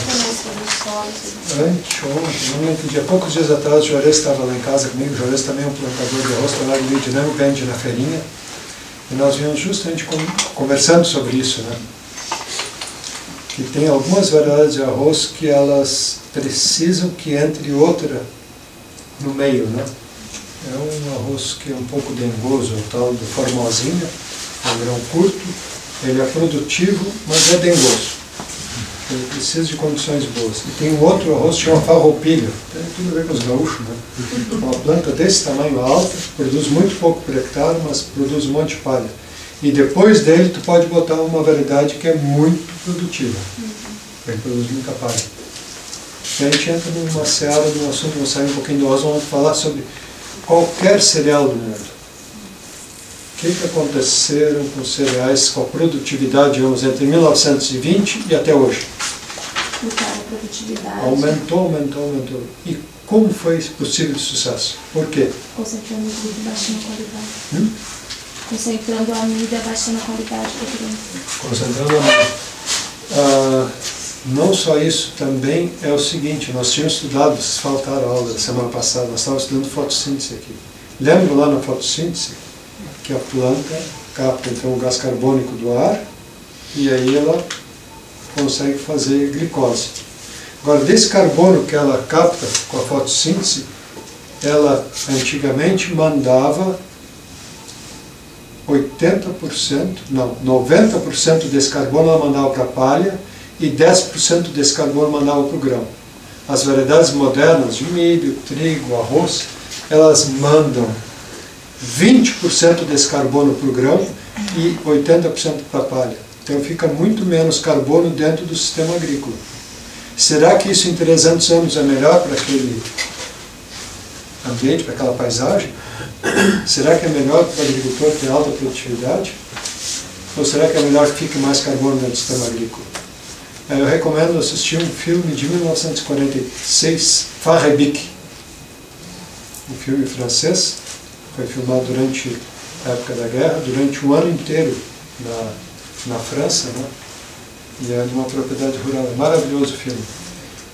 também sobre o solo.
Anteontem, não lembro que dia, poucos dias atrás, o Juarez estava lá em casa comigo. O Juarez também é um plantador de arroz, trabalha no biodinâmico, vende na feirinha. E nós vimos justamente conversando sobre isso, né? Que tem algumas variedades de arroz que elas precisam que entre outra no meio, né? É um arroz que é um pouco dengoso, o tal do formosinha, é um grão curto, ele é produtivo, mas é dengoso. Ele precisa de condições boas. E tem um outro arroz que chama farroupilha, tem tudo a ver com os gaúchos, né? Uma planta desse tamanho alta, produz muito pouco por hectare, mas produz um monte de palha. E depois dele tu pode botar uma variedade que é muito produtiva. Ele produz muita palha. E a gente entra numa seara de um assunto, vamos sair um pouquinho do arroz, vamos falar sobre qualquer cereal do mundo. O que aconteceram com os cereais, com a produtividade, digamos, entre 1920 e até hoje?
A produtividade.
Aumentou. E como foi possível de sucesso? Por quê?
Concentrando o amido e baixando a qualidade. Concentrando a amido e baixando a qualidade da criança.
Concentrando a amido. Não só isso, também é o seguinte, nós tínhamos estudado, vocês faltaram a aula da semana passada, nós estávamos estudando fotossíntese aqui. Lembra lá na fotossíntese que a planta capta então o gás carbônico do ar e aí ela consegue fazer glicose. Agora, desse carbono que ela capta com a fotossíntese, ela antigamente mandava 90% desse carbono ela mandava para a palha e 10% desse carbono mandava para o grão. As variedades modernas de milho, trigo, arroz, elas mandam 20% desse carbono para o grão e 80% para a palha. Então fica muito menos carbono dentro do sistema agrícola. Será que isso em 300 anos é melhor para aquele ambiente, para aquela paisagem? Será que é melhor para o agricultor ter alta produtividade? Ou será que é melhor que fique mais carbono dentro do sistema agrícola? Eu recomendo assistir um filme de 1946, Fahrenheit, um filme francês, foi filmado durante a época da guerra, durante um ano inteiro na França, né? E é de uma propriedade rural, é maravilhoso o filme.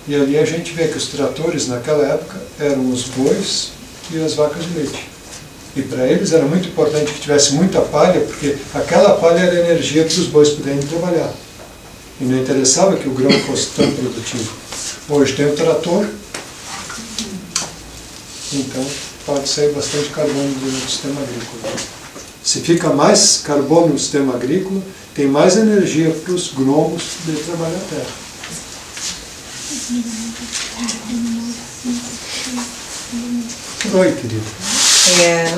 E ali a gente vê que os tratores naquela época eram os bois e as vacas de leite. E para eles era muito importante que tivesse muita palha, porque aquela palha era a energia para os bois poderem trabalhar. E não interessava que o grão fosse tão produtivo. Hoje tem o trator, então pode sair bastante carbono do sistema agrícola. Se fica mais carbono no sistema agrícola, tem mais energia para os gnomos poderem trabalhar a terra. Oi, querido.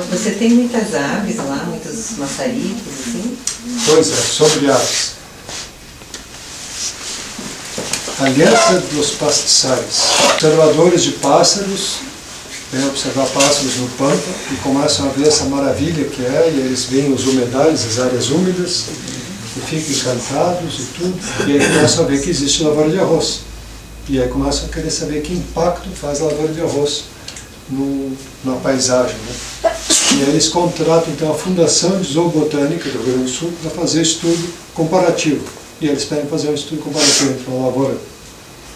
Você tem muitas aves lá, muitos maçaricos, assim?
Pois é, sobre aves. Aliança dos pastiçais. Observadores de pássaros vêm observar pássaros no pampa e começam a ver essa maravilha que é, e eles veem os humedais, as áreas úmidas, e ficam encantados e tudo, e aí começam a ver que existe lavoura de arroz. E aí começam a querer saber que impacto faz a lavoura de arroz na paisagem, né? E aí eles contratam então a Fundação de Zoobotânica do Rio Grande do Sul para fazer estudo comparativo. E eles pedem fazer um estudo comparativo entre uma lavoura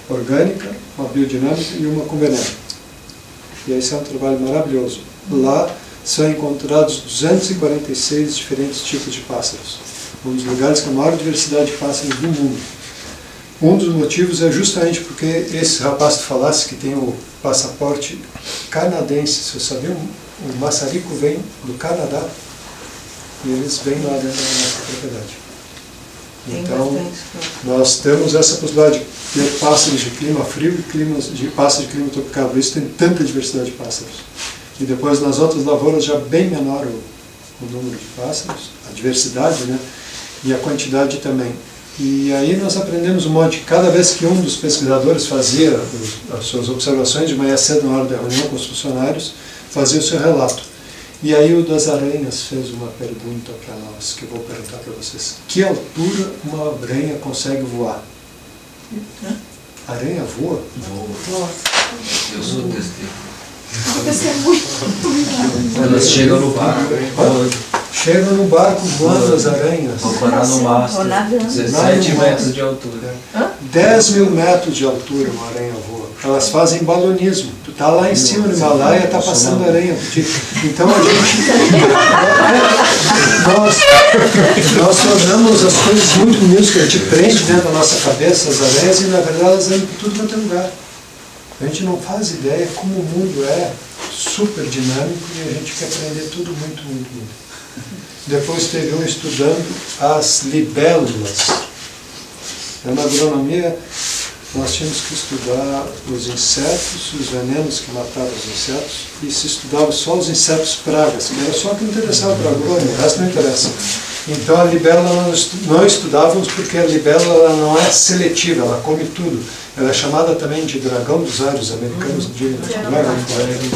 orgânica, uma biodinâmica e uma com veneno. E esse é um trabalho maravilhoso. Lá são encontrados 246 diferentes tipos de pássaros. Um dos lugares com a maior diversidade de pássaros do mundo. Um dos motivos é justamente porque esse rapaz que falasse que tem o passaporte canadense, se você sabia, o maçarico vem do Canadá e eles vêm lá dentro da nossa propriedade. Então, nós temos essa possibilidade de ter pássaros de clima frio e pássaros de clima tropical, por isso tem tanta diversidade de pássaros. E depois nas outras lavouras já bem menor o número de pássaros, a diversidade, né? E a quantidade também. E aí nós aprendemos um monte. Cada vez que um dos pesquisadores fazia as suas observações de manhã cedo na hora da reunião com os funcionários, fazia o seu relato. E aí o das aranhas fez uma pergunta para nós, que eu vou perguntar para vocês. Que altura uma aranha consegue voar? A aranha voa?
Voa. Eu sou testemunho.
Elas chegam no barco.
Chegam no barco voando as aranhas.
Vão parar no mastro. 17 metros de altura.
10 mil metros de altura uma aranha voa. Elas fazem balonismo. Tu tá lá em cima no Himalaia, tá passando aranha. Então a gente... nós tornamos as coisas muito bonitas que a gente prende dentro da nossa cabeça, as aranhas, e na verdade elas vêm por tudo quanto é lugar. A gente não faz ideia como o mundo é super dinâmico e a gente quer aprender tudo muito, muito, muito. Depois teve um estudando as libélulas. Na agronomia nós tínhamos que estudar os insetos, os venenos que matavam os insetos, e se estudava só os insetos pragas, que era só o que interessava para a agrônomo, o resto não interessa. Então a libélula nós não estudávamos porque a libélula ela não é seletiva, ela come tudo. Ela é chamada também de dragão dos ares, os americanos dizem dragonfly.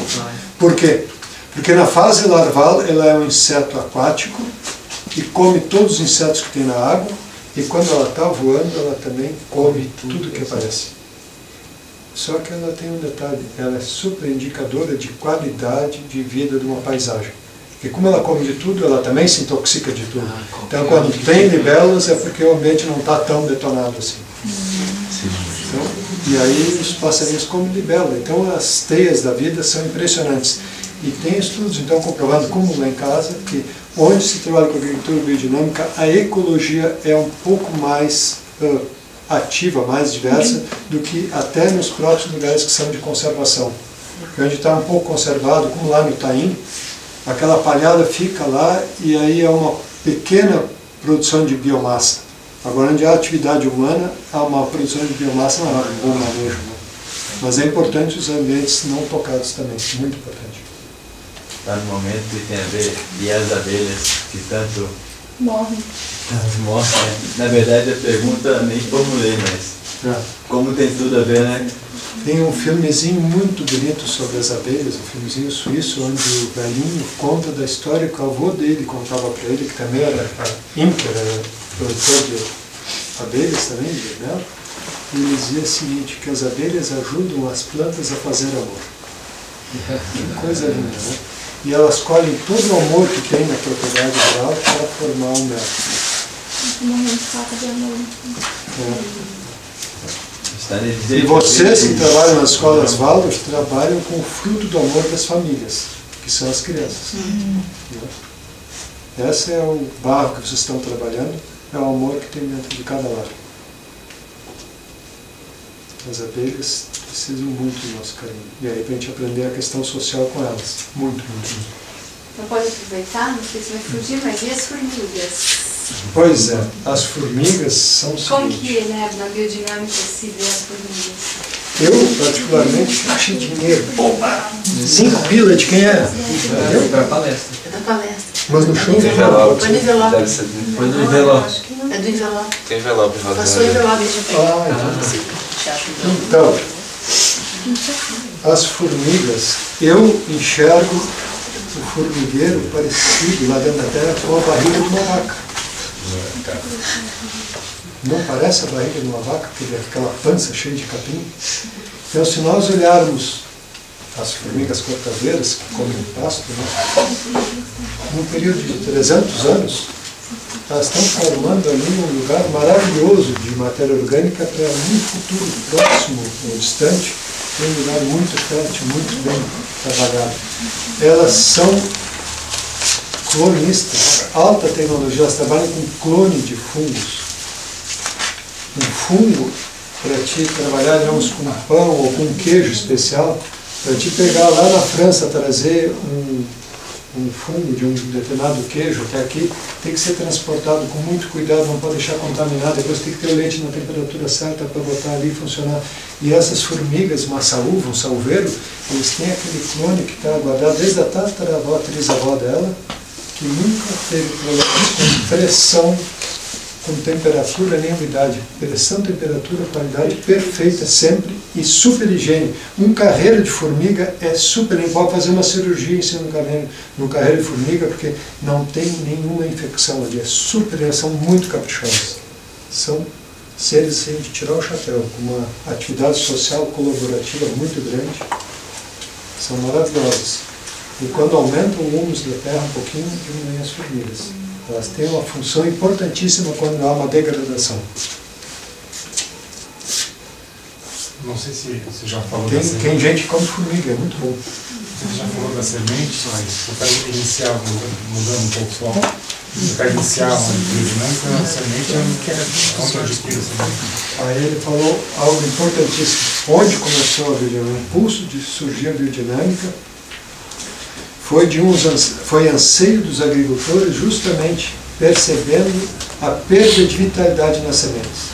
Por quê? Porque na fase larval ela é um inseto aquático e come todos os insetos que tem na água, e quando ela está voando ela também come tudo que aparece. Só que ela tem um detalhe, ela é super indicadora de qualidade de vida de uma paisagem. E como ela come de tudo, ela também se intoxica de tudo. Então quando tem libélulas é porque o ambiente não está tão detonado assim. Então, e aí os passarinhos comem libélula. Então as teias da vida são impressionantes. E tem estudos, então, comprovando, como lá em casa, que onde se trabalha com agricultura biodinâmica, a ecologia é um pouco mais ativa, mais diversa, do que até nos próprios lugares que são de conservação. Porque onde está um pouco conservado, como lá no Itaim, aquela palhada fica lá e aí é uma pequena produção de biomassa. Agora, onde há atividade humana, há uma produção de biomassa maior, um bom manejo. Né? Mas é importante os ambientes não tocados também, muito importante.
Está no momento que tem a ver, e as abelhas que tanto
morrem.
Né? Na verdade, a pergunta nem formulei, mas como tem tudo a ver, né?
Tem um filmezinho muito bonito sobre as abelhas, um filmezinho suíço, onde o velhinho conta da história que o avô dele contava para ele, que também era ímper, era produtor de abelhas também, de mel, e ele dizia o seguinte, que as abelhas ajudam as plantas a fazer amor. Que coisa linda, né? E elas colhem todo o amor que tem na propriedade rural para formar um mel.
Morrendo de falta de amor.
E vocês que trabalham nas escolas Waldorf trabalham com o fruto do amor das famílias, que são as crianças. Esse é o barro que vocês estão trabalhando, é o amor que tem dentro de cada lar. As abelhas precisam muito do nosso carinho. E aí para a gente aprender a questão social com elas. Muito, muito.
Então pode aproveitar, não sei se vai fugir, mas e as formigas?
Pois é, as formigas são o
Como
seguinte.
que, né, na biodinâmica se vê as formigas?
Eu, particularmente, achei dinheiro. Opa! 5 pila de quem é?
É da palestra.
É da palestra.
Mas no show?
Foi no envelope.
Deve ser foi do envelope.
É do envelope.
Tem envelope, Rosa.
Passou o envelope, já pegou.
Então, as formigas, eu enxergo o formigueiro parecido lá dentro da terra com a barriga de uma vaca. Não parece a barriga de uma vaca, aquela pança cheia de capim? Então, se nós olharmos as formigas cortadeiras, que comem pasto, né, num período de 300 anos, elas estão formando ali um lugar maravilhoso de matéria orgânica para um futuro próximo ou distante, um lugar muito fértil, muito bem trabalhado. Elas são clonistas, alta tecnologia, elas trabalham com clone de fungos. Um fungo, para te trabalhar, digamos, com pão ou com queijo especial, para te pegar lá na França, trazer um fungo de um determinado queijo até aqui, tem que ser transportado com muito cuidado, não pode deixar contaminado, depois tem que ter o leite na temperatura certa para botar ali e funcionar. E essas formigas, uma saúva, um salveiro, eles têm aquele clone que está guardado desde a tataravó, trisavó dela, que nunca teve problemas com pressão, com temperatura nem umidade. Pressão, temperatura, qualidade perfeita sempre e super higiene. Um carreiro de formiga é super limpo. Pode fazer uma cirurgia em cima no carreiro de formiga porque não tem nenhuma infecção ali. É super, elas são muito caprichosas. São seres sem de tirar o chapéu, com uma atividade social colaborativa muito grande. São maravilhosas. E quando aumenta o húmus da terra um pouquinho, diminuem as formigas. Elas têm uma função importantíssima quando há uma degradação.
Não sei se você já falou
Tem
da semente.
gente que come formiga, é muito bom.
Você já falou da semente, mas eu quero iniciar, mudando um pouco o foco. Eu quero iniciar uma biodinâmica, a semente é onde eu adquiro a semente.
Aí ele falou algo importantíssimo. Onde começou a biodinâmica? O impulso de surgir a biodinâmica foi anseio dos agricultores justamente percebendo a perda de vitalidade nas sementes.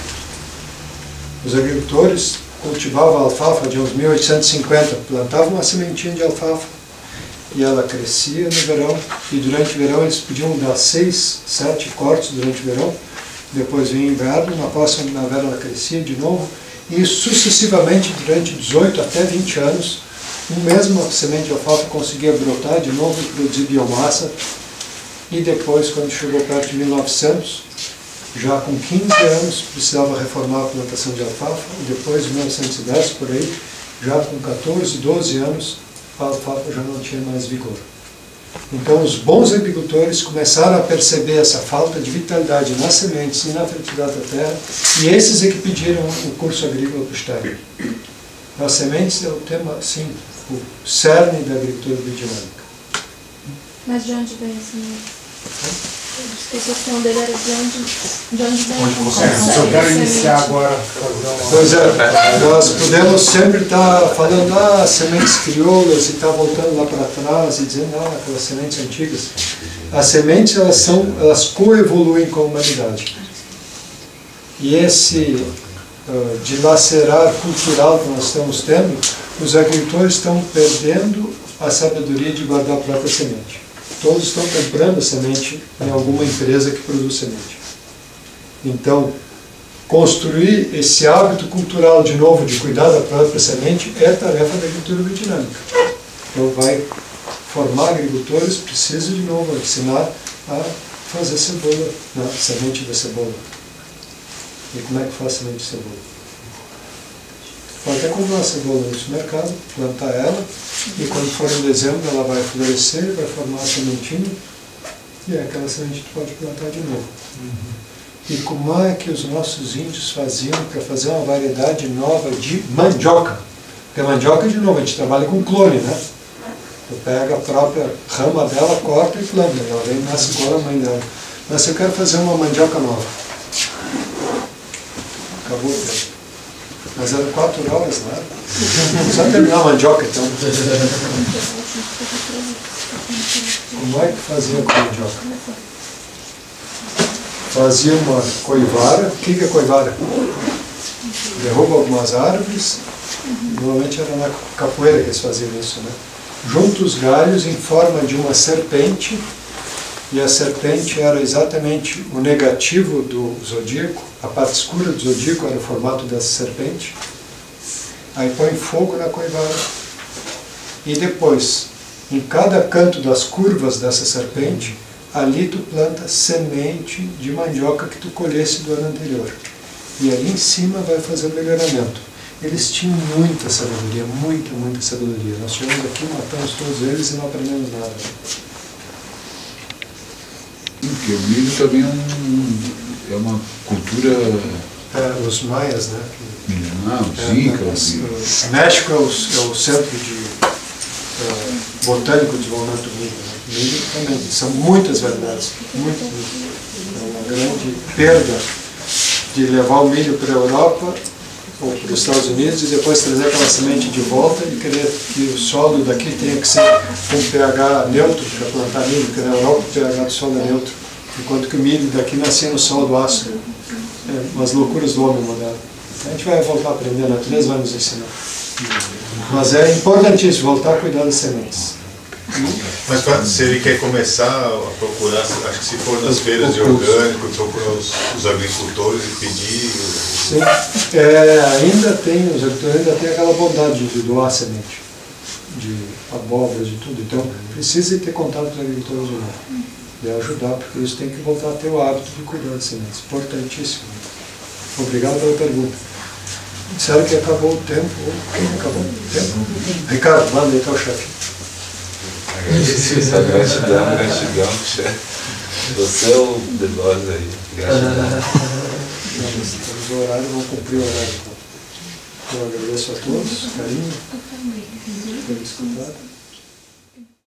Os agricultores cultivavam a alfafa de uns 1850, plantavam uma sementinha de alfafa e ela crescia no verão, e durante o verão eles podiam dar 6, 7 cortes durante o verão, depois vinha o inverno, na próxima primavera ela crescia de novo, e sucessivamente durante 18 até 20 anos, mesmo semente de alfafa conseguia brotar de novo e produzir biomassa, e depois, quando chegou perto de 1900, já com 15 anos, precisava reformar a plantação de alfafa, e depois, em 1910, por aí, já com 14, 12 anos, a alfafa já não tinha mais vigor. Então, os bons agricultores começaram a perceber essa falta de vitalidade nas sementes e na fertilidade da terra, e esses é que pediram o curso agrícola para o Steiger. As sementes é o tema, sim, o cerne da agricultura biodinâmica.
Mas de onde vem esse medo? A questão dele era de onde vem.
Se eu quero iniciar agora, fazer uma...
Pois é, nós podemos sempre estar falando, sementes crioulas, e estar voltando lá para trás e dizendo, aquelas sementes antigas. As sementes, elas coevoluem com a humanidade. E esse dilacerar cultural que nós estamos tendo, os agricultores estão perdendo a sabedoria de guardar a própria semente. Todos estão comprando semente em alguma empresa que produz semente. Então, construir esse hábito cultural de novo de cuidar da própria semente é tarefa da agricultura biodinâmica. Então, vai formar agricultores, precisa de novo ensinar a fazer cebola, semente da cebola. E como é que faz semente de cebola? Pode até comprar uma cebola no supermercado, plantar ela, e quando for em dezembro ela vai florescer, vai formar a sementinha, e aquela semente tu pode plantar de novo. E como é que os nossos índios faziam para fazer uma variedade nova de mandioca? Porque a mandioca, de novo, a gente trabalha com clone, né? Tu pega a própria rama dela, corta e planta, ela vem e nasce igual a mãe dela. Mas se eu quero fazer uma mandioca nova, acabou o tempo. Mas eram 4 horas, né? Só terminar a mandioca, então. Como é que fazia com a mandioca? Fazia uma coivara. O que é coivara? Derruba algumas árvores. Normalmente era na capoeira que eles faziam isso, né? Junta os galhos em forma de uma serpente. E a serpente era exatamente o negativo do zodíaco, a parte escura do zodíaco era o formato dessa serpente. Aí põe fogo na coivara. E depois, em cada canto das curvas dessa serpente, ali tu planta semente de mandioca que tu colhesse do ano anterior. E ali em cima vai fazer o melhoramento. Eles tinham muita sabedoria, muita sabedoria. Nós chegamos aqui, matamos todos eles e não aprendemos nada.
Porque o milho também é uma cultura...
os maias, né?
Os incas.
México é o centro de botânico de desenvolvimento do milho. Né? Milho também. São muitas variedades. Muito. É uma grande perda de levar o milho para a Europa ou para os Estados Unidos e depois trazer aquela semente de volta e querer que o solo daqui tenha que ser com pH neutro para plantar milho, porque na Europa o pH do solo é neutro, enquanto que o milho daqui nascia no solo do ácido. Umas loucuras do homem moderno. A gente vai voltar a aprender, a natureza vai nos ensinar. Mas é importantíssimo voltar a cuidar das sementes.
Mas se ele quer começar a procurar, acho que se for nas feiras de orgânico, procurar os agricultores e pedir...
Sim, ainda tem, os agricultores ainda têm aquela bondade de doar semente, de abóboras, de tudo. Então, precisa ter contato com os agricultores de novo, de ajudar, porque eles têm que voltar a ter o hábito de cuidar das sementes. Importantíssimo. Obrigado pela pergunta. Disseram que acabou o tempo. Acabou o tempo? Ricardo, manda aí, tá o chefe.
Agradeço, gratidão, chefe. Você é o de nós aí. Gratidão.
Temos o horário, vamos cumprir o horário. Eu agradeço a todos, carinho, por ter escutado.